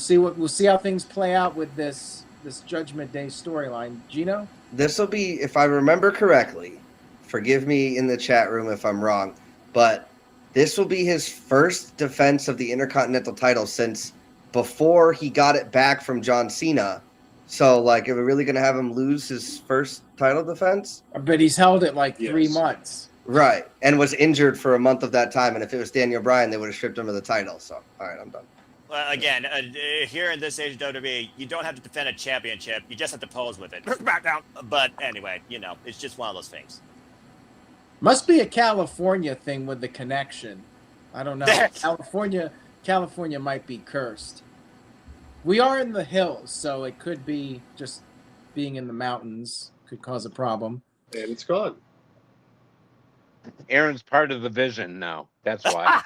S1: see how things play out with this Judgment Day storyline. Gino?
S4: This will be, if I remember correctly, forgive me in the chat room if I'm wrong, but this will be his first defense of the Intercontinental title since before he got it back from John Cena. So, like, are we really going to have him lose his first title defense?
S1: But he's held it like 3 months.
S4: Right, and was injured for a month of that time. And if it was Daniel Bryan, they would have stripped him of the title. So, all right, I'm done.
S2: Well, again, here in this age of WWE, you don't have to defend a championship. You just have to pose with it. Back down. But anyway, it's just one of those things.
S1: Must be a California thing with the connection. I don't know. California might be cursed. We are in the hills, so it could be just being in the mountains could cause a problem.
S5: And it's gone.
S6: Aaron's part of the vision now. That's why.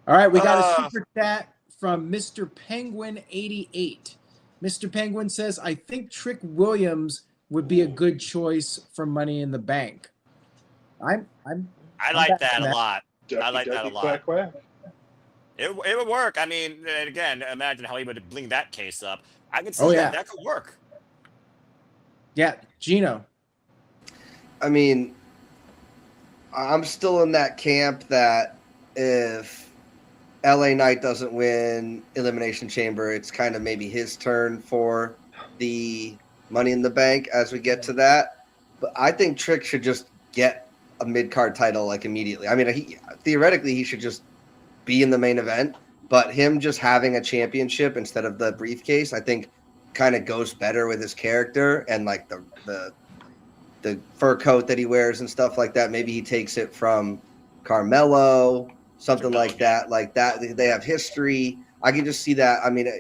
S1: All right, we got a super chat from Mr. Penguin 88. Mr. Penguin says, I think Trick Williams would be a good choice for Money in the Bank.
S2: I like that a lot. I like that a lot.
S5: Quack.
S2: It would work. I mean, again, imagine how he would bring that case up. I can see that could work.
S1: Yeah, Gino.
S4: I mean, I'm still in that camp that if LA Knight doesn't win Elimination Chamber, it's kind of maybe his turn for the Money in the Bank as we get to that. But I think Trick should just get a mid-card title like immediately. I mean, theoretically he should just be in the main event, but him just having a championship instead of the briefcase, I think kind of goes better with his character and like the fur coat that he wears and stuff like that. Maybe he takes it from Carmelo, something like that. Like that, they have history. I can just see that. I mean,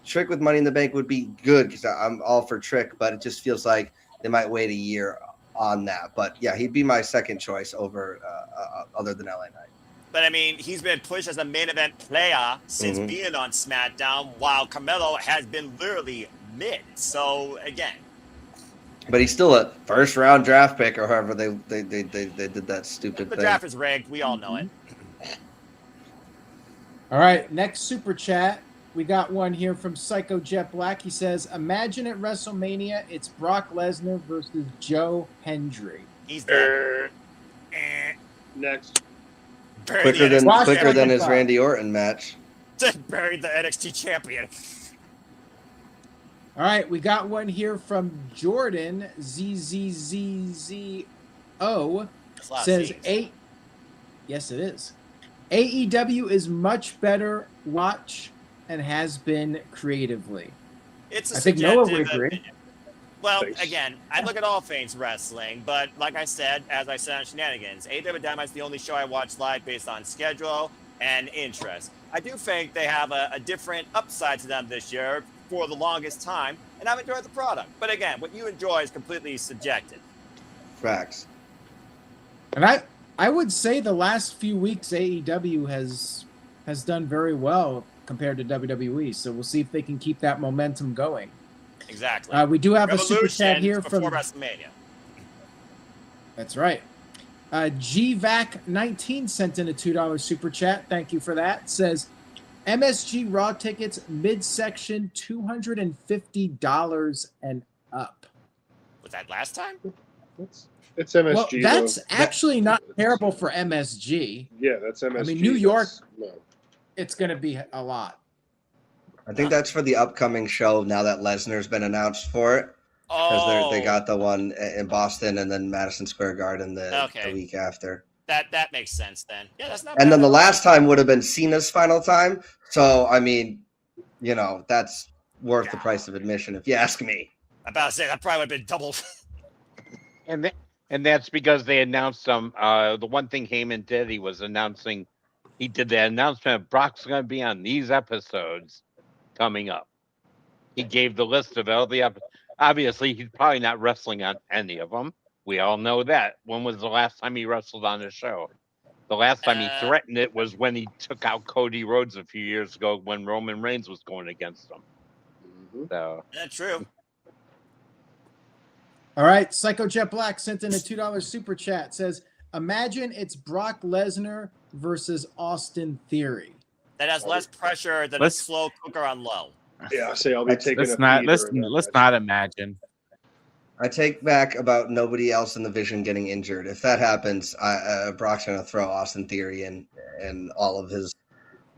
S4: Trick with Money in the Bank would be good because I'm all for Trick, but it just feels like they might wait a year on that. But yeah, he'd be my second choice over other than LA Knight.
S2: But I mean, he's been pushed as a main event player since being on SmackDown, while Carmelo has been literally mid. So again,
S4: But he's still a first round draft pick, or however they did that stupid
S2: The
S4: thing.
S2: draft is rigged. We all know it.
S1: All right, next super chat. We got one here from Psycho Jet Black. He says, imagine at WrestleMania, it's Brock Lesnar versus Joe Hendry.
S2: He's dead.
S5: Next.
S2: Bury
S4: Quicker
S2: the
S4: than his
S1: 25.
S4: Randy Orton match.
S2: Buried the NXT champion.
S1: All right, we got one here from Jordan ZZZZO.
S2: That's a lot of
S1: Says
S2: Z's.
S1: Yes, it is. AEW is much better watch and has been creatively.
S2: It's a
S1: I think Noah would
S2: subjective
S1: agree.
S2: Well,
S5: Thanks.
S2: again, I look at all things wrestling, but like I said, as I said on Shenanigans, AEW Dynamite is the only show I watch live based on schedule and interest. I do think they have a different upside to them this year for the longest time, and I've enjoyed the product. But again, what you enjoy is completely subjective.
S4: Facts.
S1: And I would say the last few weeks AEW has done very well compared to WWE. So we'll see if they can keep that momentum going.
S2: Exactly.
S1: We do have a super
S2: Revolution
S1: chat here
S2: before
S1: from
S2: WrestleMania.
S1: That's right. GVAC19 sent in a $2 super chat. Thank you for that. Says MSG Raw tickets midsection $250 and up.
S2: Was that last time?
S5: It's MSG.
S1: Well, that's
S5: though.
S1: actually not terrible for MSG.
S5: Yeah, that's MSG.
S1: I mean, New York,
S5: No.
S1: it's going to be a lot.
S4: I think that's for the upcoming show now that Lesnar's been announced for it. Because they got the one in Boston and then Madison Square Garden the week after.
S2: That makes sense then. Yeah, that's not
S4: And
S2: bad.
S4: then the last time would have been Cena's final time. So, I mean, that's worth the price of admission, if you ask me.
S2: I'm about to say that probably would have been double.
S6: And that's because they announced the one thing Heyman did, he did the announcement of Brock's going to be on these episodes coming up. He gave the list of all the episodes. Obviously, he's probably not wrestling on any of them. We all know that. When was the last time he wrestled on a show? The last time he threatened it was when he took out Cody Rhodes a few years ago when Roman Reigns was going against him.
S5: Mm-hmm.
S6: So
S2: That's true.
S1: All right. Psycho Jet Black sent in a $2 super chat. Says, imagine it's Brock Lesnar versus Austin Theory.
S2: That has less pressure than a slow cooker on low.
S5: Yeah, I say I'll be taking
S3: let's not imagine.
S4: I take back about nobody else in the Vision getting injured. If that happens, Brock's going to throw Austin Theory and all of his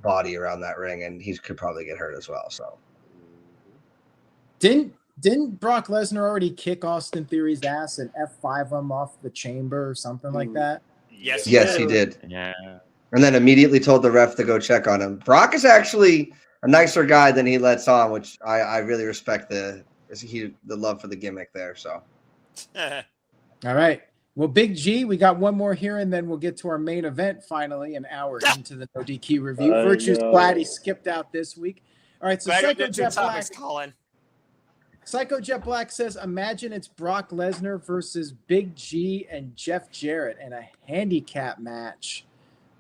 S4: body around that ring, and he could probably get hurt as well. So,
S1: didn't Brock Lesnar already kick Austin Theory's ass and F5 him off the chamber or something like that?
S2: Yes,
S4: he did.
S3: Yeah.
S4: And then immediately told the ref to go check on him. Brock is actually a nicer guy than he lets on, which I really respect the love for the gimmick there. So,
S1: all right. Well, Big G, we got one more here, and then we'll get to our main event finally, an hour into the NoDQ review. Virtue's glad he skipped out this week. All right, so Psycho Jet Black. Psycho Jet Black says, imagine it's Brock Lesnar versus Big G and Jeff Jarrett in a handicap match.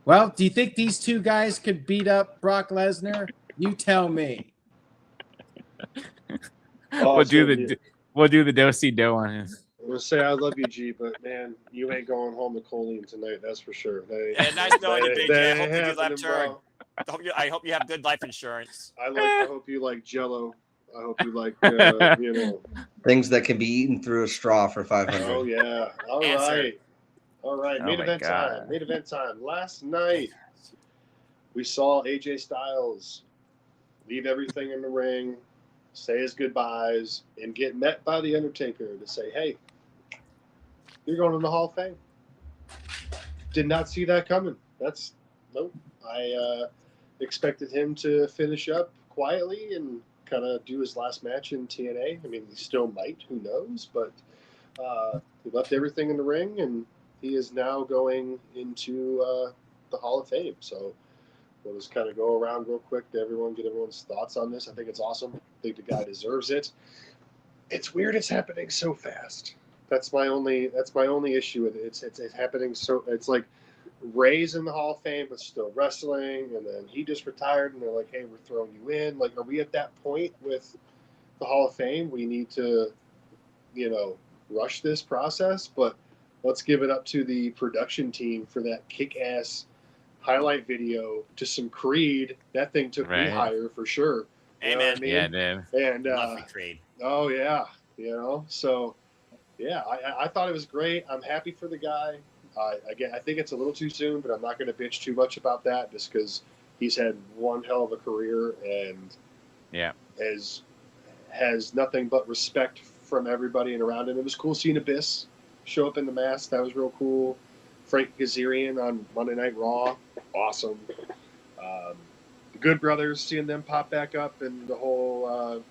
S1: Well, do you think these two guys could beat up Brock Lesnar? You tell me.
S3: We'll do the do-si-do on him.
S5: I'm gonna say I love you, G, but man, you ain't going home to Colleen tonight. That's for sure.
S2: Nice knowing you, Big J. I hope you do left turn. I hope you have good life insurance.
S5: I hope you like Jello. I hope you like
S4: things that can be eaten through a straw for 500.
S5: Oh yeah. All right.
S3: Oh
S5: Main event time. Last night we saw AJ Styles leave everything in the ring, say his goodbyes, and get met by The Undertaker to say, hey, you're going in the Hall of Fame. Did not see that coming. Nope. I expected him to finish up quietly and kind of do his last match in TNA. I mean, he still might, who knows, but he left everything in the ring, and he is now going into the Hall of Fame. So we'll just kind of go around real quick to everyone, get everyone's thoughts on this. I think it's awesome. I think the guy deserves it. It's weird it's happening so fast. That's my only issue with it. It's happening so. It's like Ray's in the Hall of Fame but still wrestling, and then he just retired, and they're like, hey, we're throwing you in. Like, are we at that point with the Hall of Fame? We need to, rush this process, but let's give it up to the production team for that kick-ass highlight video to some Creed. That thing took me
S3: Right.
S5: higher for sure. You know what I mean?
S3: Yeah, dude.
S5: And
S2: Love me, Creed.
S5: oh yeah, so yeah, I thought it was great. I'm happy for the guy. Again, I think it's a little too soon, but I'm not going to bitch too much about that just because he's had one hell of a career and has nothing but respect from everybody and around him. It was cool seeing Abyss show up in the mask. That was real cool. Frank Kazarian on Monday Night Raw, awesome. The Good Brothers, seeing them pop back up, and the whole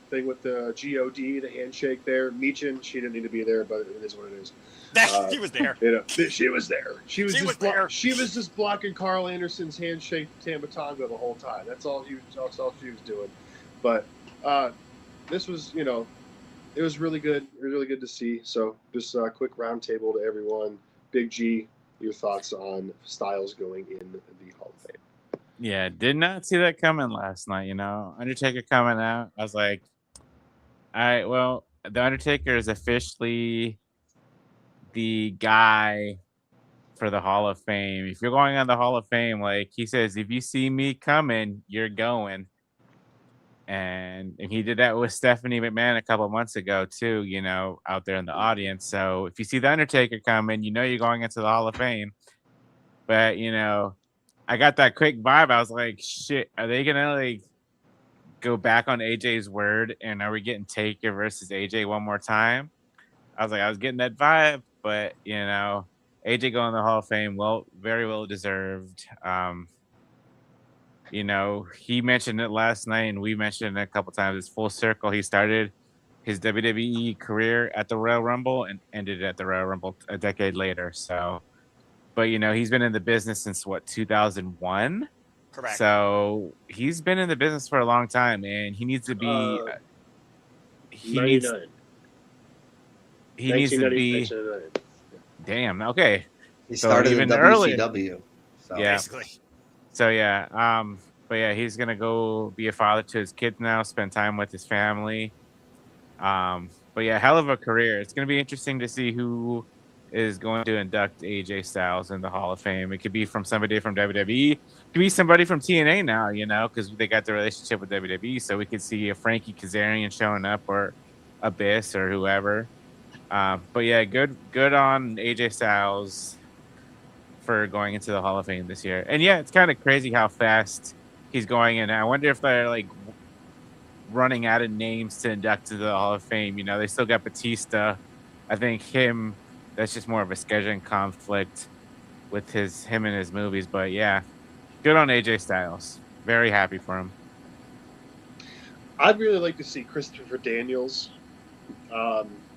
S5: thing with the God, the handshake there. Michin, she didn't need to be there, but it is what it is.
S2: She was there.
S5: She was there. She was
S2: there.
S5: She was just blocking Carl Anderson's handshake Tama Tonga the whole time. That's all she was doing. But this was, it was really good. It was really good to see. So just a quick roundtable to everyone. Big G, your thoughts on Styles going in the Hall of Fame?
S3: Yeah, did not see that coming last night. Undertaker coming out. I was like, all right, well, the Undertaker is officially the guy for the Hall of Fame. If you're going on the Hall of Fame, like he says, if you see me coming, you're going. And he did that with Stephanie McMahon a couple months ago too, out there in the audience. So if you see the Undertaker coming, you're going into the Hall of Fame. But I got that quick vibe. I was like, shit, are they gonna go back on AJ's word, and are we getting Taker versus AJ one more time? I was getting that vibe, but AJ going to the Hall of Fame, well, very well deserved. He mentioned it last night, and we mentioned it a couple times. It's full circle. He started his WWE career at the Royal Rumble and ended at the Royal Rumble a decade later. So, but he's been in the business since 2001.
S2: Correct.
S3: So he's been in the business for a long time, and he needs to be. He
S5: 99.
S3: needs to be.
S5: 1999.
S3: Damn. Okay.
S4: He
S3: So
S4: started
S3: even
S4: in
S3: earlier.
S4: WCW. So.
S3: Yeah.
S2: Basically.
S3: So yeah, but yeah, he's gonna go be a father to his kids now, spend time with his family. But yeah, hell of a career. It's gonna be interesting to see who is going to induct AJ Styles in the Hall of Fame. It could be from somebody from WWE. It could be somebody from TNA now, because they got the relationship with WWE. So we could see a Frankie Kazarian showing up, or Abyss, or whoever. But yeah, good on AJ Styles for going into the Hall of Fame this year. And yeah, it's kind of crazy how fast he's going in. I wonder if they're running out of names to induct to the Hall of Fame. They still got Batista. I think that's just more of a scheduling conflict with him and his movies. But yeah, good on AJ Styles. Very happy for him.
S5: I'd really like to see Christopher Daniels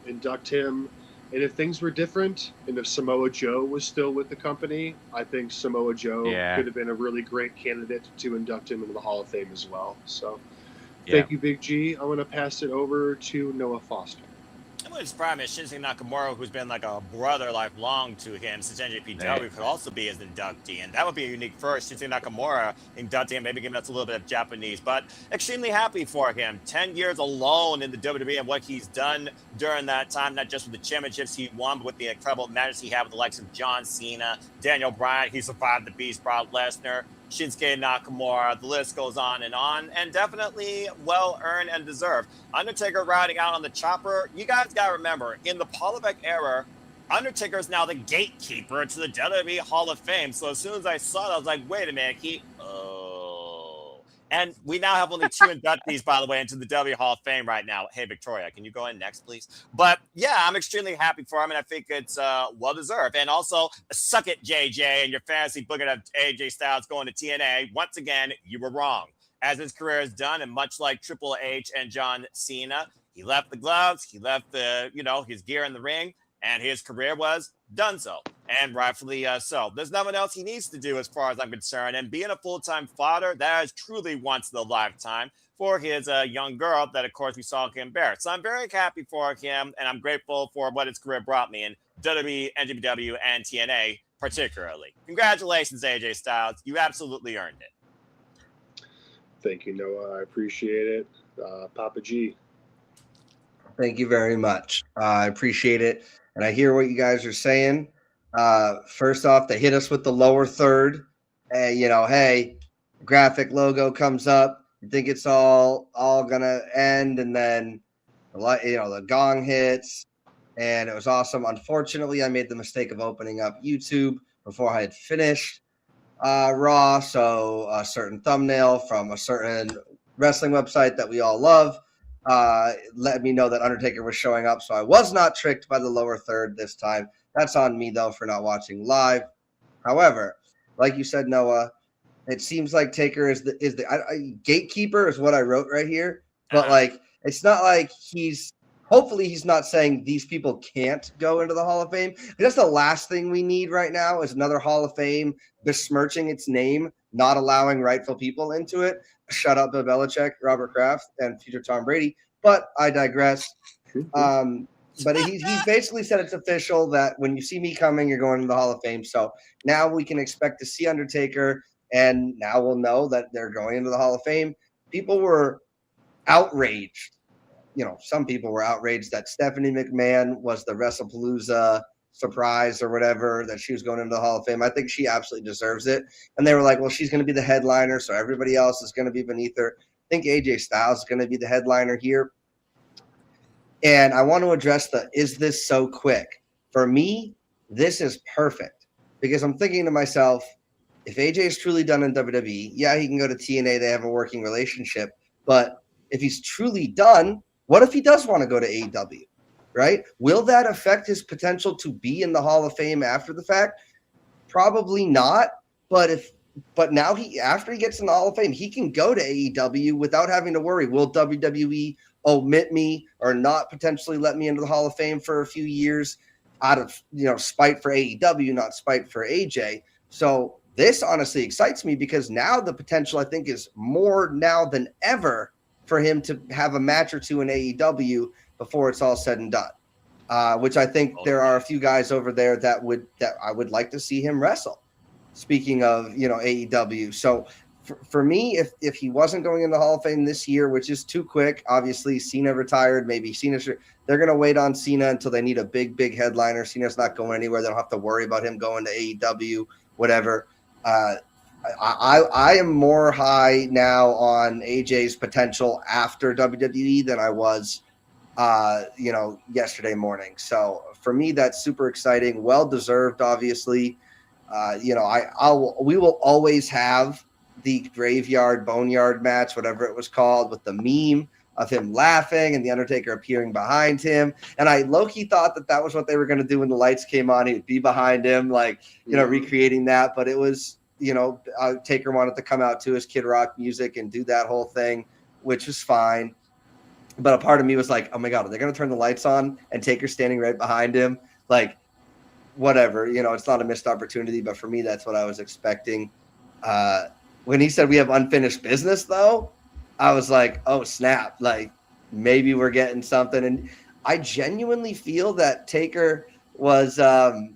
S5: induct him. And if things were different, and if Samoa Joe was still with the company, I think Samoa Joe could have been a really great candidate to induct him into the Hall of Fame as well. So thank you, Big G. I'm going to pass it over to Noah Foster.
S2: I'm going to surprise me. Shinsuke Nakamura, who's been like a brother lifelong to him since NJPW, could also be his inductee. And that would be a unique first. Shinsuke Nakamura inducting him, maybe giving us a little bit of Japanese. But extremely happy for him. 10 years alone in the WWE and what he's done during that time, not just with the championships he won, but with the incredible matches he had with the likes of John Cena, Daniel Bryan. He survived the Beast, Brock Lesnar, Shinsuke Nakamura, the list goes on, and definitely well-earned and deserved. Undertaker riding out on the chopper. You guys got to remember, in the Paul Levesque era, Undertaker is now the gatekeeper to the WWE Hall of Fame. So as soon as I saw that, I was like, wait a minute, And we now have only 2 inductees, by the way, into the WWE Hall of Fame right now. Hey, Victoria, can you go in next, please? But yeah, I'm extremely happy for him, and I think it's well-deserved. And also, suck it, JJ, and your fantasy booking of AJ Styles going to TNA. Once again, you were wrong. As his career is done, and much like Triple H and John Cena, he left the gloves, he left the, his gear in the ring, and his career was done so, and rightfully so. There's nothing else he needs to do as far as I'm concerned, and being a full-time father, that is truly once in a lifetime for his young girl that, of course, we saw him bear. So I'm very happy for him, and I'm grateful for what his career brought me in WWE, NJPW, and TNA particularly. Congratulations, AJ Styles. You absolutely earned it.
S5: Thank you, Noah. I appreciate it. Papa G.
S4: Thank you very much. I appreciate it. And I hear what you guys are saying. First off, they hit us with the lower third. Hey, graphic logo comes up. You think it's all gonna end, and then the gong hits, and it was awesome. Unfortunately, I made the mistake of opening up YouTube before I had finished Raw, so a certain thumbnail from a certain wrestling website that we all love let me know that Undertaker was showing up, so I was not tricked by the lower third this time. That's on me, though, for not watching live. However, like you said, Noah, it seems like Taker is the gatekeeper is what I wrote right here, but like it's not like hopefully he's not saying these people can't go into the Hall of Fame. That's the last thing we need right now is another Hall of Fame besmirching its name, not allowing rightful people into it. Shut up, Bill Belichick, Robert Kraft, and future Tom Brady. But I digress. But he's basically said it's official that when you see me coming, you're going to the Hall of Fame. So now we can expect to see Undertaker, and now we'll know that they're going into the Hall of Fame. People were outraged. Some people were outraged that Stephanie McMahon was the WrestlePalooza surprise or whatever, that she was going into the Hall of Fame. I think she absolutely deserves it. And they were like, well, she's going to be the headliner, so everybody else is going to be beneath her. I think AJ Styles is going to be the headliner here. And I want to address is this so quick? For me, this is perfect because I'm thinking to myself, if AJ is truly done in WWE, yeah, he can go to TNA. They have a working relationship. But if he's truly done, what if he does want to go to AEW? Right? Will that affect his potential to be in the Hall of Fame after the fact? Probably not. But now after he gets in the Hall of Fame, he can go to AEW without having to worry. Will WWE omit me or not potentially let me into the Hall of Fame for a few years out of spite for AEW, not spite for AJ? So this honestly excites me because now the potential I think is more now than ever for him to have a match or two in AEW before it's all said and done, which I think there are a few guys over there that I would like to see him wrestle. Speaking of, AEW. So for me, if he wasn't going in the Hall of Fame this year, which is too quick, obviously Cena retired, maybe they're going to wait on Cena until they need a big headliner. Cena's not going anywhere. They don't have to worry about him going to AEW, whatever. I am more high now on AJ's potential after WWE than I was yesterday morning. So for me, that's super exciting. Well deserved, obviously. We will always have the graveyard boneyard match, whatever it was called, with the meme of him laughing and the Undertaker appearing behind him. And I low-key thought that was what they were going to do when the lights came on. He would be behind him, recreating that. But it was, Taker wanted to come out to his Kid Rock music and do that whole thing, which was fine. But a part of me was like, oh my God, are they going to turn the lights on and Taker standing right behind him? Like, whatever, it's not a missed opportunity, but for me, that's what I was expecting. When he said we have unfinished business, though, I was like, oh, snap. Like, maybe we're getting something. And I genuinely feel that Taker was that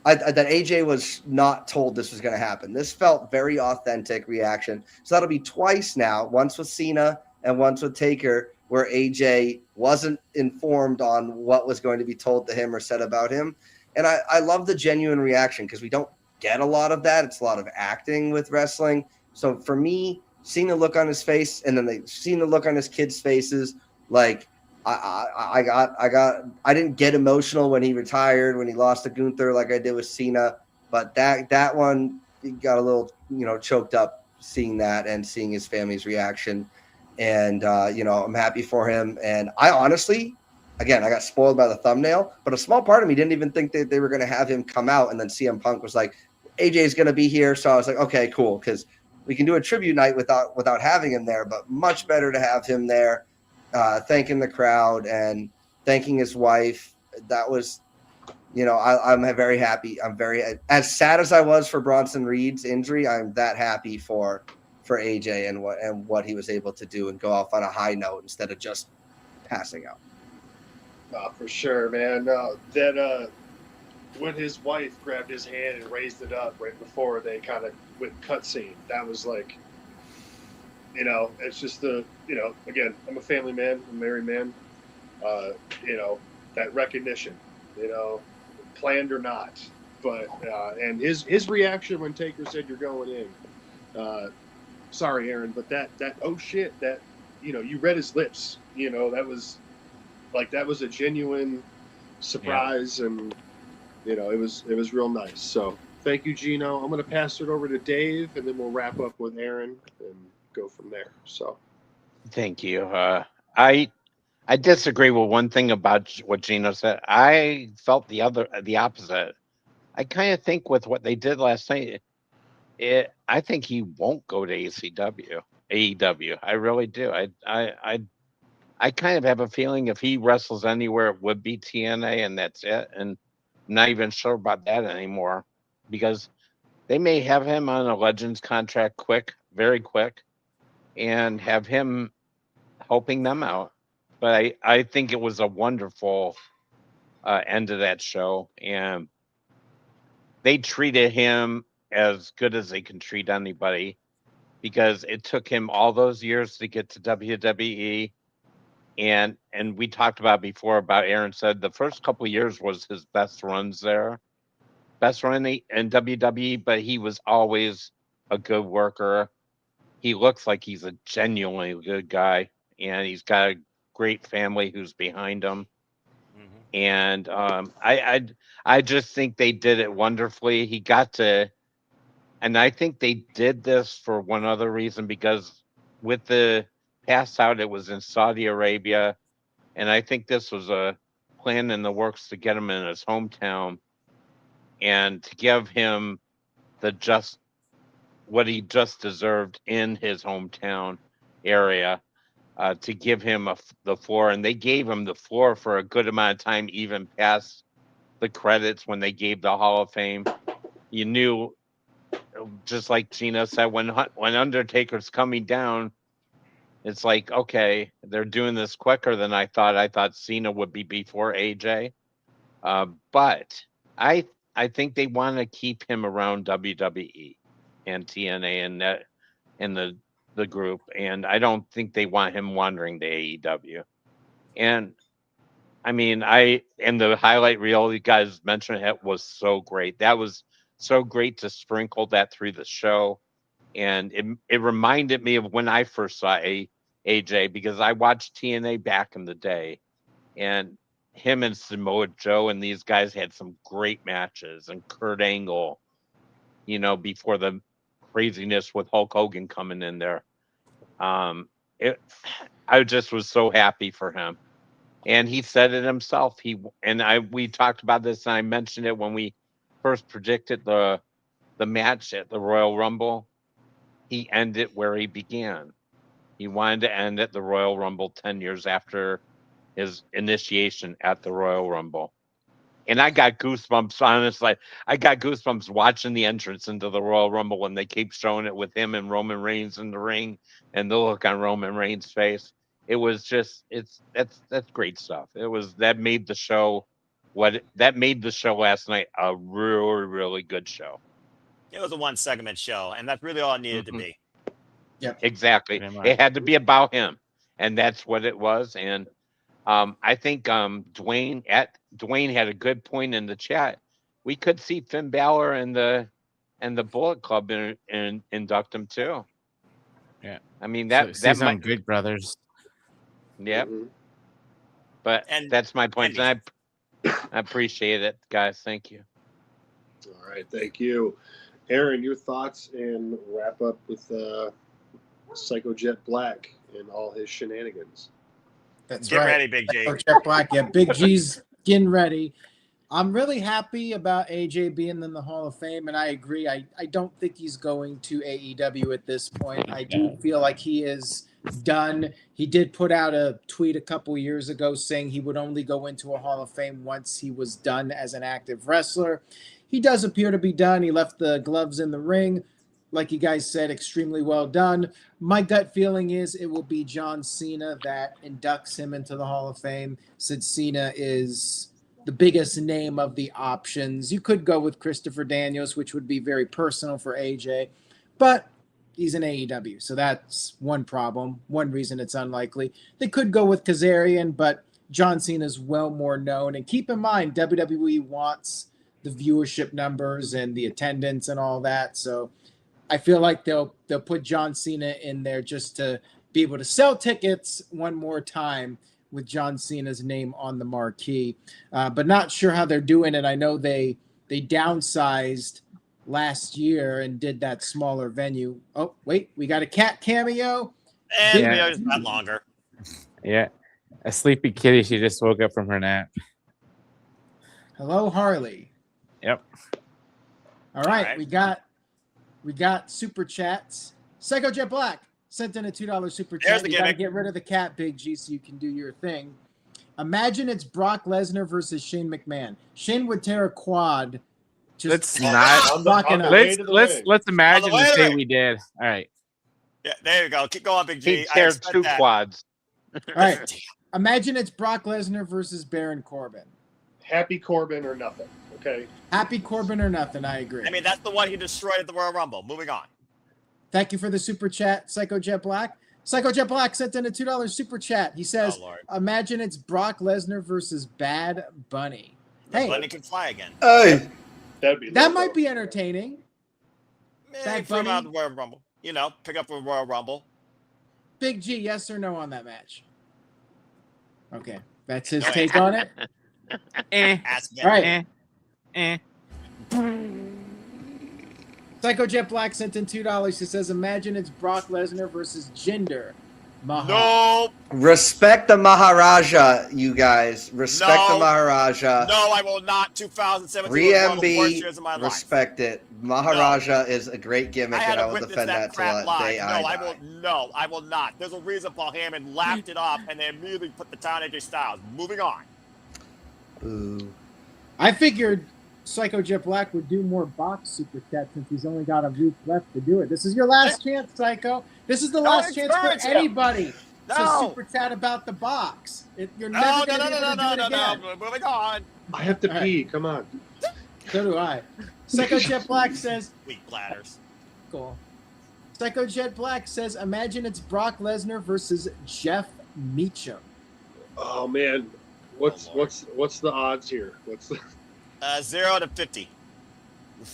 S4: AJ was not told this was going to happen. This felt very authentic reaction. So that'll be twice now, once with Cena and once with Taker, where AJ wasn't informed on what was going to be told to him or said about him. And I love the genuine reaction because we don't get a lot of that. It's a lot of acting with wrestling. So for me, seeing the look on his face and then seeing the look on his kids' faces, like I didn't get emotional when he retired, when he lost to Gunther like I did with Cena. But that one got a little, choked up seeing that and seeing his family's reaction. And, I'm happy for him. And I honestly, again, I got spoiled by the thumbnail, but a small part of me didn't even think that they were going to have him come out. And then CM Punk was like, AJ's going to be here. So I was like, okay, cool. Because we can do a tribute night without having him there, but much better to have him there, thanking the crowd and thanking his wife. That was, I'm very happy. I'm as sad as I was for Bronson Reed's injury. I'm that happy for AJ and what he was able to do and go off on a high note instead of just passing out.
S5: For sure, man. When his wife grabbed his hand and raised it up right before they kind of went cutscene, that was like, it's just again, I'm a family man, I'm a married man. you know, that recognition, you know, planned or not. But and his reaction when Taker said you're going in, sorry, Aaron, but that oh shit, that, you know, you read his lips, you know, that was a genuine surprise, and you know, it was real nice. So thank you, Gino. I'm going to pass it over to Dave, and then we'll wrap up with Aaron and go from there. So
S6: Thank you. I disagree with one thing about what Gino said. I felt the opposite. I kind of think with what they did last night, I think he won't go to AEW. I really do. I kind of have a feeling if he wrestles anywhere, it would be TNA, and that's it. And I'm not even sure about that anymore, because they may have him on a Legends contract very quick, and have him helping them out. But I think it was a wonderful end of that show, and they treated him as good as they can treat anybody, because it took him all those years to get to WWE. And we talked about before about Aaron said the first couple of years was his best runs there, best run in WWE, but he was always a good worker. He looks like he's a genuinely good guy, and he's got a great family who's behind him. And I just think they did it wonderfully. He got to, and I think they did this for one other reason, because with the pass out, it was in Saudi Arabia, and I think this was a plan in the works to get him in his hometown and to give him what he just deserved in his hometown area, to give him the floor. And they gave him the floor for a good amount of time, even past the credits when they gave the Hall of Fame. You knew, just like Gina said, when Undertaker's coming down, it's like, okay, they're doing this quicker than I thought. I thought Cena would be before AJ. But I think they want to keep him around WWE and TNA and the group, and I don't think they want him wandering to AEW. And I mean, and the highlight reel you guys mentioned, it was so great. That was so great to sprinkle that through the show, and it reminded me of when I first saw AJ, because I watched TNA back in the day, and him and Samoa Joe and these guys had some great matches, and Kurt Angle, you know, before the craziness with Hulk Hogan coming in there. I just was so happy for him. And he said it himself. We talked about this, and I mentioned it when we first predicted the match at the Royal Rumble. He ended where he began. He wanted to end at the Royal Rumble 10 years after his initiation at the Royal Rumble. And I got goosebumps, honestly. I got goosebumps watching the entrance into the Royal Rumble when they keep showing it with him and Roman Reigns in the ring, and the look on Roman Reigns' face. It was just, that's great stuff. That made the show last night a really, really good show.
S2: It was a one segment show, and that's really all it needed to be.
S1: Yep.
S6: Exactly. It had to be about him, and that's what it was. And I think Dwayne had a good point in the chat. We could see Finn Balor and the Bullet Club induct him too.
S3: Yeah.
S6: I mean
S3: That
S6: might
S3: might good brothers.
S6: Yep.
S5: Mhm.
S6: But
S2: And
S6: that's my point. And I appreciate it, guys. Thank you.
S5: All right, thank you, Aaron. Your thoughts, and wrap up with Psycho Jet Black and all his shenanigans.
S1: That's
S2: Get
S1: right.
S2: ready, Big G.
S1: Jack Black, yeah, Big G's getting ready. I'm really happy about AJ being in the Hall of Fame, and I agree. I don't think he's going to AEW at this point. I do feel like he is done. He did put out a tweet a couple years ago saying he would only go into a Hall of Fame once he was done as an active wrestler. He does appear to be done. He left the gloves in the ring. Like you guys said, extremely well done. My gut feeling is it will be John Cena that inducts him into the Hall of Fame, since Cena is the biggest name of the options. You could go with Christopher Daniels, which would be very personal for AJ, but he's in AEW, so that's one problem, one reason it's unlikely. They could go with Kazarian, but John Cena is well more known. And keep in mind, WWE wants the viewership numbers and the attendance and all that. So I feel like they'll put John Cena in there just to be able to sell tickets one more time with John Cena's name on the marquee. But not sure how they're doing it. I know they downsized last year and did that smaller venue. Oh, wait, we got a cat cameo.
S2: And
S3: Yeah.
S2: videos not longer.
S3: Yeah. A sleepy kitty. She just woke up from her nap.
S1: Hello, Harley.
S3: Yep.
S1: All right,
S2: right.
S1: we got super chats. Psycho Jet Black sent in a $2 super
S2: There's
S1: chat.
S2: the
S1: You gotta
S2: gimmick.
S1: get rid of the cat, Big G, so you can do your thing. Imagine it's Brock Lesnar versus Shane McMahon. Shane would tear a quad.
S3: Let's
S1: Just
S3: not.
S1: rocking up.
S5: way to the
S3: Let's
S5: ring.
S3: let's imagine
S2: way
S3: the
S2: to
S3: day
S2: the
S3: we did. All right.
S2: Yeah, there you go. Keep going, Big G.
S6: He
S2: I
S6: teared
S2: expect
S6: 2
S2: that.
S6: quads.
S1: All right. Imagine it's Brock Lesnar versus Baron Corbin.
S5: Happy Corbin or nothing. Okay.
S1: Happy Corbin or nothing, I agree.
S2: I mean, that's the one he destroyed at the Royal Rumble. Moving on.
S1: Thank you for the super chat, Psycho Jet Black. Psycho Jet Black sent in a $2 super chat. He says,
S2: Oh, Lord.
S1: imagine it's Brock Lesnar versus Bad Bunny. Hey,
S2: Bunny can fly again.
S4: Hey,
S5: That'd be
S1: that
S5: logo.
S1: might be entertaining.
S2: Maybe throw him out of the Royal Rumble. You know, pick up the Royal Rumble.
S1: Big G, yes or no on that match? Okay, that's his
S2: No
S1: take on it.
S2: Ask
S1: All right.
S3: Eh.
S1: Psycho Jet Black sent in $2. He says, imagine it's Brock Lesnar versus Jinder Mahal.
S2: No,
S4: respect the Maharaja, you guys. Respect
S2: No.
S4: the Maharaja.
S2: no, I will not. 2017 was one of the worst years of my
S4: Re-MB,
S2: life.
S4: respect it. Maharaja is a great gimmick,
S2: I had
S4: and I
S2: to
S4: will
S2: witness
S4: defend
S2: that
S4: that till
S2: crap
S4: the
S2: live.
S4: day
S2: No,
S4: I
S2: I
S4: die.
S2: will. No, I will not. There's a reason Paul Heyman laughed it off and they immediately put the town AJ Styles. Moving on.
S4: Ooh.
S1: I figured Psycho Jet Black would do more box super chat since he's only got a week left to do it. This is your last chance, Psycho. This is the
S2: No,
S1: last chance for
S2: encourage him.
S1: anybody to
S2: No.
S1: super chat about the box. You're
S2: No,
S1: never
S2: no,
S1: going
S2: no,
S1: to be
S2: no,
S1: able
S2: no,
S1: to do
S2: no,
S1: it
S2: no,
S1: again.
S2: no. Moving on.
S5: I have to
S1: All right.
S5: pee. Come on.
S1: So do I. Psycho Jet Black says,
S2: Weak bladders.
S1: cool. Psycho Jet Black says, imagine it's Brock Lesnar versus Jeff Meacham.
S5: Oh man, what's
S2: Lord.
S5: what's the odds here? What's the
S2: 0 to 50.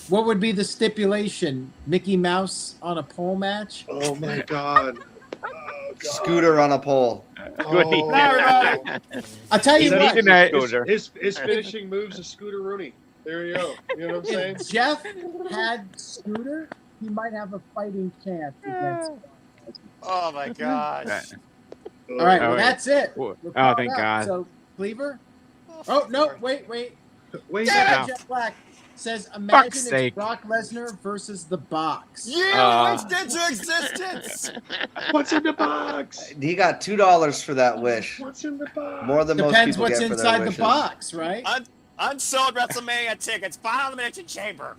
S1: What would be the stipulation? Mickey Mouse on a pole match?
S5: Oh my god. Oh, god.
S4: Scooter on a pole.
S5: Oh,
S1: I'll tell you
S5: Is that
S1: what.
S5: even-
S3: Night.
S6: Scooter.
S5: his finishing moves is Scooter Rooney. There you go. You know what I'm saying?
S1: If Jeff had Scooter, he might have a fighting chance against.
S2: Oh my gosh.
S1: All right, well,
S3: wait.
S1: that's it.
S3: Oh,
S1: We're caught
S3: thank
S1: up.
S3: God.
S1: So, Cleaver? Oh, no, wait.
S5: Wait.
S1: Psycho
S3: it.
S1: Jet Black says, imagine
S3: Fuck's
S1: it's
S3: sake.
S1: Brock Lesnar versus The Box.
S2: You
S3: Uh.
S2: wished into existence.
S5: What's in the box?
S4: He got $2 for that wish.
S5: What's in the box?
S4: More than most
S1: Depends
S4: people
S1: what's
S4: get for their
S1: inside the
S4: wishes.
S1: box, right?
S2: Unsold WrestleMania tickets. Final elimination chamber.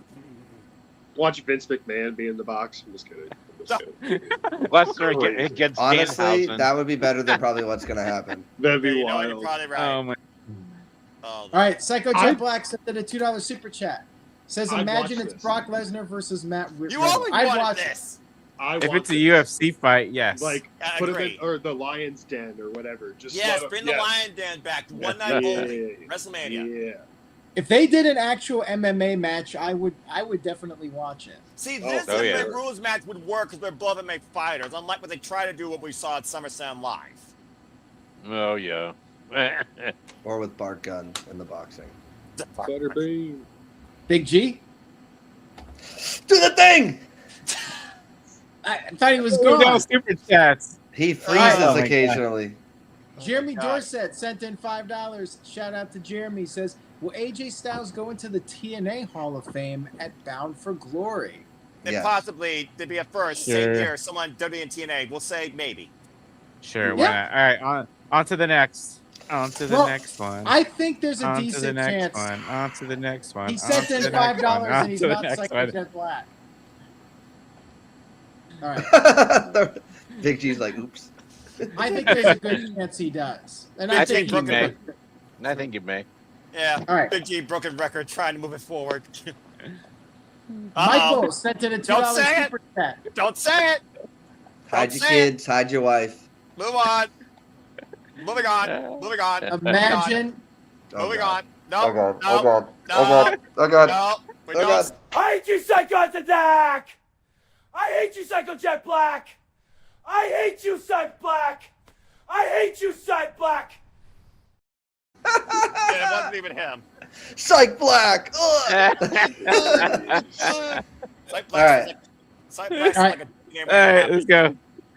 S5: Watch Vince McMahon be in the box. I'm just kidding.
S6: Lesnar gets
S4: Honestly,
S6: Danhausen.
S4: that would be better than probably what's going to happen.
S5: That'd be
S2: You know, you're
S5: wild.
S2: probably right.
S3: Oh my.
S2: Oh,
S1: All right, Psycho Jet
S5: I-
S1: Black sent in a $2 super chat. Says,
S5: I'd
S1: imagine
S5: watch
S1: it's
S5: this.
S1: Brock Lesnar versus Matt
S2: you
S1: Riddle.
S2: always
S1: I'd
S2: wanted
S1: watch
S2: this.
S5: I
S3: If
S5: want
S3: it's a
S5: this.
S3: UFC fight, yes.
S5: like
S2: I
S5: put him
S2: agree.
S5: in or the Lion's Den or whatever. Just
S2: Yes,
S5: let him-
S2: bring the
S5: yeah.
S2: Lion Den back. One
S5: Yeah,
S2: night
S5: yeah,
S2: only.
S5: yeah, yeah.
S2: WrestleMania.
S5: Yeah.
S1: If they did an actual MMA match, I would definitely watch it.
S2: See,
S5: Oh,
S2: this
S6: oh, yeah.
S2: MMA rules match would work because they're both MMA fighters, unlike what they try to do what we saw at SummerSlam Live.
S6: Oh yeah.
S4: Or with Bart Gunn in the boxing.
S5: Butterbean.
S1: Big G?
S4: Do the thing!
S1: I thought he was
S3: Oh, no,
S1: gone.
S3: super chats.
S4: He freezes
S3: Oh my God.
S4: occasionally.
S1: Jeremy
S2: Oh, God.
S1: Dorset sent in $5. Shout out to Jeremy. Says, will AJ Styles go into the TNA Hall of Fame at Bound for Glory?
S2: And
S4: Yes.
S2: possibly to be a first, same
S3: Sure.
S2: year, someone WWE and TNA. We'll say maybe.
S3: Sure.
S1: Yeah.
S3: Why not? All right. On to the next. On to the
S1: Well,
S3: next one.
S1: I think there's a
S3: on to the
S1: decent
S3: next
S1: chance.
S3: one. On to the next one.
S1: He
S3: on
S1: sent
S3: to
S1: in
S3: the next
S1: $5
S3: one, on
S1: and he's
S3: to the
S1: not
S3: next
S1: Psycho
S3: one.
S1: Jet Black. All right.
S4: Big G's like, oops.
S1: I think there's a good chance he does. And I,
S6: I
S1: think
S6: think
S1: he
S6: he may.
S1: may.
S6: I think you may.
S2: Yeah.
S1: All right.
S2: Big G broken record trying to move it forward.
S1: Michael sent in a $2
S2: Don't say it.
S1: super chat.
S2: Don't say it.
S4: Hide
S2: Don't
S4: your
S2: say it.
S4: kids, hide your wife.
S2: Move on. Moving on. Moving on.
S1: Imagine.
S2: Moving
S4: God.
S2: on. No.
S4: Oh God.
S2: No.
S4: Oh God.
S2: No.
S4: Oh God. Oh God.
S2: No. We
S4: Oh
S2: don't.
S4: God.
S7: I hate you, Psycho's attack! I hate you, Psycho Jet Black! I hate you, Psych Black! I hate you, Psych Black!
S2: And it wasn't even him.
S4: Psych Black.
S2: Psych
S4: All
S2: Black's
S4: right.
S2: like, Psych Black's
S1: All right.
S2: like a game
S3: All right, let's go.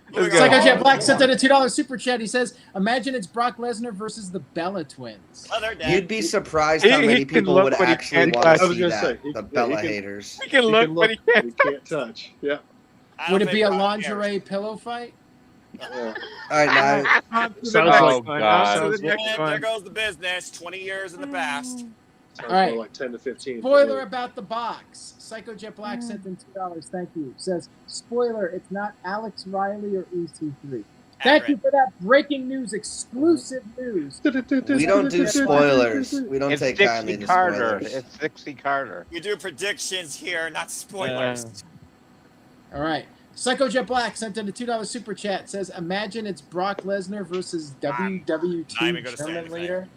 S2: Moving
S3: Let's go.
S2: on.
S1: Psycho Jet Black sent in a $2 super chat. He says, "Imagine it's Brock Lesnar versus the Bella Twins."
S2: Oh, they're dead.
S4: You'd be surprised
S3: He-
S4: how
S3: he
S4: many
S3: can
S4: people
S3: look,
S4: would
S3: but he
S4: actually
S3: can't
S4: want
S3: touch.
S4: to
S5: I was
S4: see
S5: gonna
S4: that.
S5: say, he-
S4: The
S5: yeah,
S4: Bella
S5: he can-
S4: haters.
S3: He can
S5: He
S3: look,
S5: can
S3: but he can't.
S5: He can't touch. Yeah.
S2: I don't
S1: Would it
S2: think
S1: be a
S2: Brock
S1: lingerie pillow fight?
S5: Yeah.
S4: All right, now
S3: On to the
S5: Sounds
S3: next
S5: like-
S3: one.
S6: God.
S3: On to the
S2: cares.
S3: next
S2: And there
S3: one.
S2: goes the business. 20 years in the past.
S5: Sounds
S1: All right.
S5: more like 10 to 15.
S1: Spoiler about the box. Psycho Jet Black sent in $2. Thank you. Says, spoiler, it's not Alex Riley or EC3. Thank you for that breaking news, exclusive news.
S4: we don't do spoilers. We don't
S6: It's
S4: take kindly
S6: Dixie
S4: to
S6: Carter.
S4: spoilers.
S6: It's Dixie Carter.
S2: We do predictions here, not spoilers.
S1: All right. Psycho Jet Black sent in a $2 super chat. Says, imagine it's Brock Lesnar versus
S2: not even
S1: WW2
S2: gonna say
S1: German
S2: anything.
S1: leader.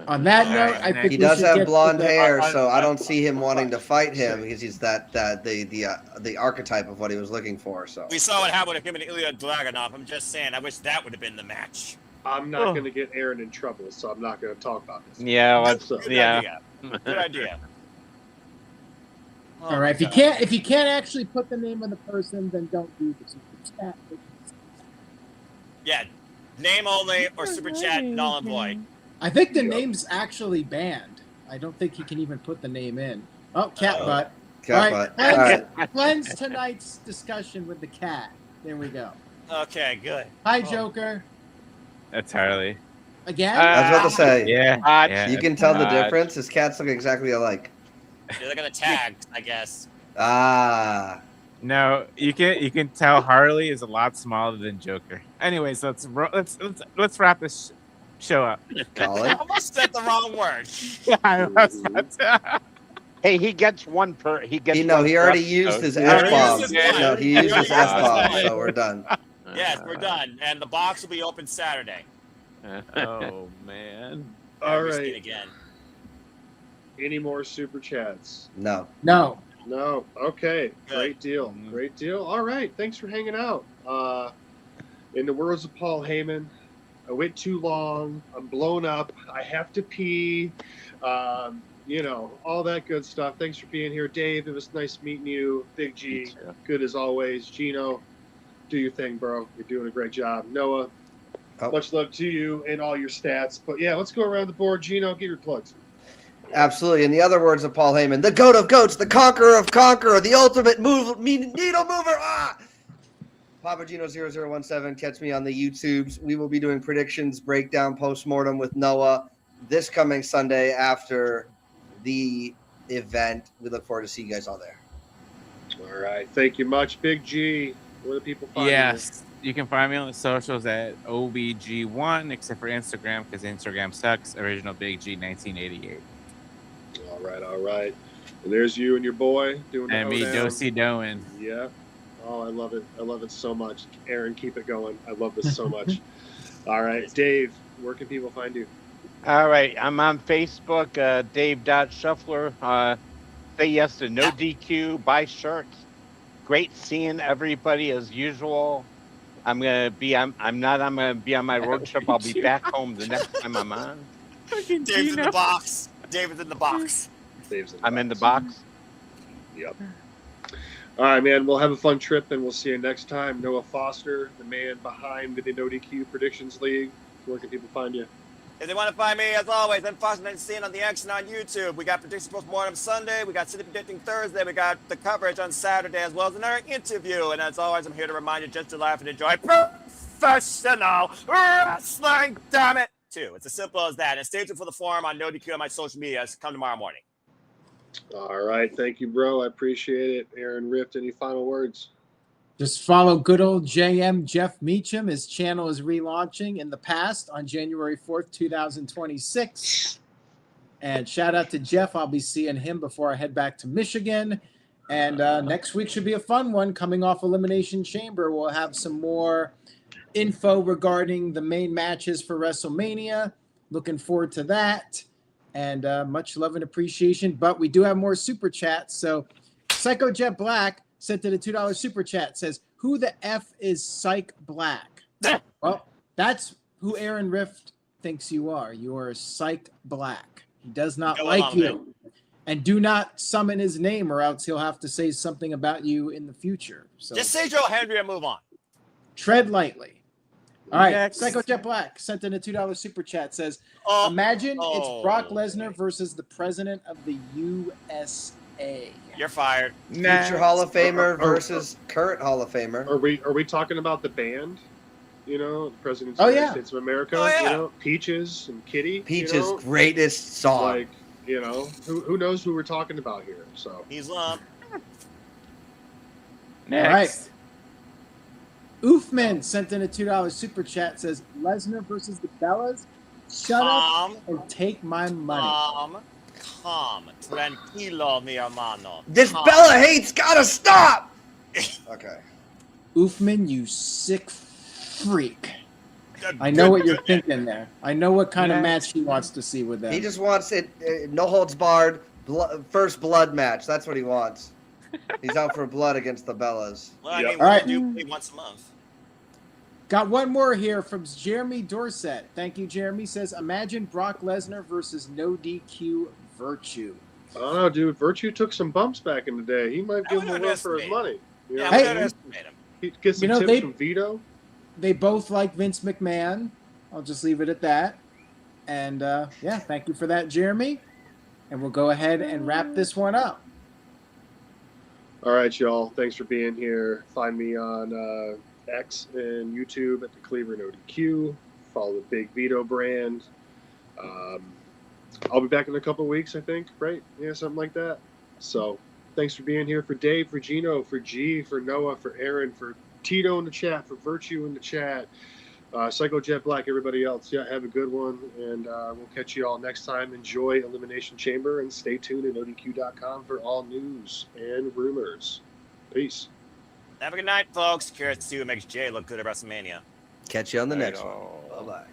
S1: On that
S3: All
S1: note,
S3: right,
S1: I think
S4: He
S1: we
S4: does
S1: should
S4: have
S1: get
S4: blonde
S1: to the-
S4: hair, so I don't see him wanting to fight him because he's the archetype of what he was looking for. So
S2: We saw what happened with him and Ilya Dragunov. I'm just saying, I wish that would have been the match.
S5: I'm not going to get Aaron in trouble, so I'm not going to talk about this.
S6: Yeah, let's.
S2: Good
S6: Yeah.
S2: idea. Good idea.
S1: All right. If you can't actually put the name of the person, then don't do the super chat.
S2: Yeah. Name only or super chat null and void.
S1: I think the name's actually banned. I don't think he can even put the name in. Oh, cat butt.
S4: cat
S1: All right,
S4: butt. All right.
S1: Cleanse tonight's discussion with the cat. There we go.
S2: Okay, good.
S1: Hi, Joker.
S3: That's Harley.
S1: Again?
S4: I was about to say,
S3: Yeah.
S6: Hot.
S3: yeah.
S4: you can tell the
S6: God.
S4: difference. His cats look exactly alike.
S2: They're gonna tag, I guess.
S4: Ah,
S3: No, you can tell Harley is a lot smaller than Joker. Anyways, let's wrap this show up.
S2: I
S4: Colin.
S2: almost said the wrong word.
S3: I was about to-
S6: Hey, he gets one per. He gets.
S4: He
S6: one
S4: he
S6: per
S4: already
S6: episode.
S4: used his
S2: He already
S4: F bomb.
S2: used his one.
S4: No, he
S2: He
S4: used
S2: already
S4: his
S2: used
S4: F
S2: his
S4: bomb,
S2: one.
S4: so we're done.
S2: Yes, we're done, and the box will be open Saturday.
S3: Oh man.
S5: All
S2: Risk it
S5: right.
S2: again.
S5: Any more super chats?
S4: No.
S1: No.
S5: No. Okay.
S2: Good.
S5: Great deal.
S3: Mhm.
S5: Great deal. All right. Thanks for hanging out. In the words of Paul Heyman, I went too long. I'm blown up. I have to pee. You know, all that good stuff. Thanks for being here, Dave. It was nice meeting you. Big
S6: You
S5: G,
S6: too.
S5: good as always. Gino, do your thing, bro. You're doing a great job. Noah,
S4: Oh.
S5: much love to you and all your stats. But yeah, let's go around the board. Gino, get your plugs.
S4: Absolutely. In the other words of Paul Heyman, the goat of goats, the conqueror of conqueror, the ultimate needle mover. Ah! Papa Gino 0017. Catch me on the YouTubes. We will be doing predictions, breakdown, postmortem with Noah this coming Sunday after the event. We look forward to see you guys all there.
S5: All right. Thank you much, Big G. Where do people find
S3: Yes. You can find me on the socials at OBG1, except for Instagram, because Instagram sucks. Original Big G 1988.
S5: you? All right. All right. And there's you and your boy doing the
S3: And me,
S5: hoedown.
S3: Dosey Doan.
S5: Yeah. Oh, I love it. I love it so much. Aaron, keep it going. I love this so much. All right. Dave, where can people find you?
S6: All right, I'm on Facebook, Dave.Shuffler. Say yes to no DQ, buy shirts. Great seeing everybody as usual. I'm gonna be on my road trip. I'll be back home the next time I'm on.
S2: Dave's in the box. David's in the box.
S5: Dave's
S6: I'm in the box.
S5: Yep. All right, man. We'll have a fun trip, and we'll see you next time. Noah Foster, the man behind the NoDQ Predictions League. Where can people find you?
S2: If they want to find me, as always, I'm Foster19 on the Action on YouTube. We got Prediction Postmortem Sunday. We got City Predicting Thursday. We got the coverage on Saturday, as well as another interview. And as always, I'm here to remind you just to laugh and enjoy professional wrestling. Damn it! Too. It's as simple as that. And stay tuned for the forum on NoDQ on my social media. Come tomorrow morning.
S5: All right. Thank you, bro. I appreciate it. Aaron Rift, any final words?
S1: Just follow good old JM Jeff Meacham. His channel is relaunching in the past on January 4th, 2026. And shout out to Jeff. I'll be seeing him before I head back to Michigan. And next week should be a fun one. Coming off Elimination Chamber, we'll have some more info regarding the main matches for WrestleMania. Looking forward to that. And much love and appreciation. But we do have more super chats. So Psycho Jet Black sent in a $2 super chat. Says, who the F is Psych Black? Well, that's who Aaron Rift thinks you are. You are Psych Black. He does not like you. And do not summon his name or else he'll have to say something about you in the future. So
S2: Just say Joe Hendry and move on.
S1: tread lightly. All right.
S3: Next.
S1: Psycho Jet Black sent in a $2 super chat. Says,
S2: Oh,
S1: imagine
S2: oh,
S1: it's Brock Lesnar versus the president of the USA.
S2: You're fired.
S4: Future Hall of Famer versus current Hall of Famer.
S5: Are we talking about the band? You know, the President of
S1: Oh,
S5: the United
S1: yeah.
S5: States of America.
S2: Oh, yeah.
S5: You know, Peaches and Kitty.
S4: Peach's
S5: you know?
S4: greatest song.
S5: Like, you know, who knows who we're talking about here? So
S2: He's
S3: Next.
S1: Oofman sent in a $2 super chat. Says, Lesnar versus the Bellas. Shut
S2: calm,
S1: up and take my money.
S2: calm, tranquilo, mi hermano.
S4: This
S2: Calm.
S4: Bella hate's gotta stop. Okay.
S1: Oofman, you sick freak. I know what you're thinking there. I know what kind of match he wants to see with them.
S4: He just wants it, no holds barred, first blood match. That's what he wants. He's out for blood against the Bellas.
S2: Well, I
S5: Yep.
S2: mean,
S1: All right.
S2: we do play once a month.
S1: Got one more here from Jeremy Dorset. Thank you, Jeremy. Says, imagine Brock Lesnar versus NoDQ Virtue.
S5: I don't know, dude. Virtue took some bumps back in the day. He might give
S2: I
S5: him a
S2: would
S5: run for his
S2: underestimate
S5: money. You know?
S2: Yeah,
S1: Hey.
S2: we underestimate him.
S5: He gets some
S1: You know,
S5: tips
S1: they-
S5: from Vito.
S1: They both like Vince McMahon. I'll just leave it at that. And yeah, thank you for that, Jeremy. And we'll go ahead and wrap this one up.
S5: All right, y'all. Thanks for being here. Find me on X and YouTube at the Cleveland NoDQ. Follow the Big Vito brand. I'll be back in a couple of weeks, I think, right? Yeah, something like that. So thanks for being here. For Dave, for Gino, for G, for Noah, for Aaron, for Tito in the chat, for Virtue in the chat, Psycho Jet Black, everybody else. Yeah, have a good one. And we'll catch you all next time. Enjoy Elimination Chamber and stay tuned at NoDQ.com for all news and rumors. Peace.
S2: Have a good night, folks. Curious to see what makes Jay look good at WrestleMania.
S4: Catch you on the
S3: Right
S4: next one.
S3: on.
S4: Bye-bye.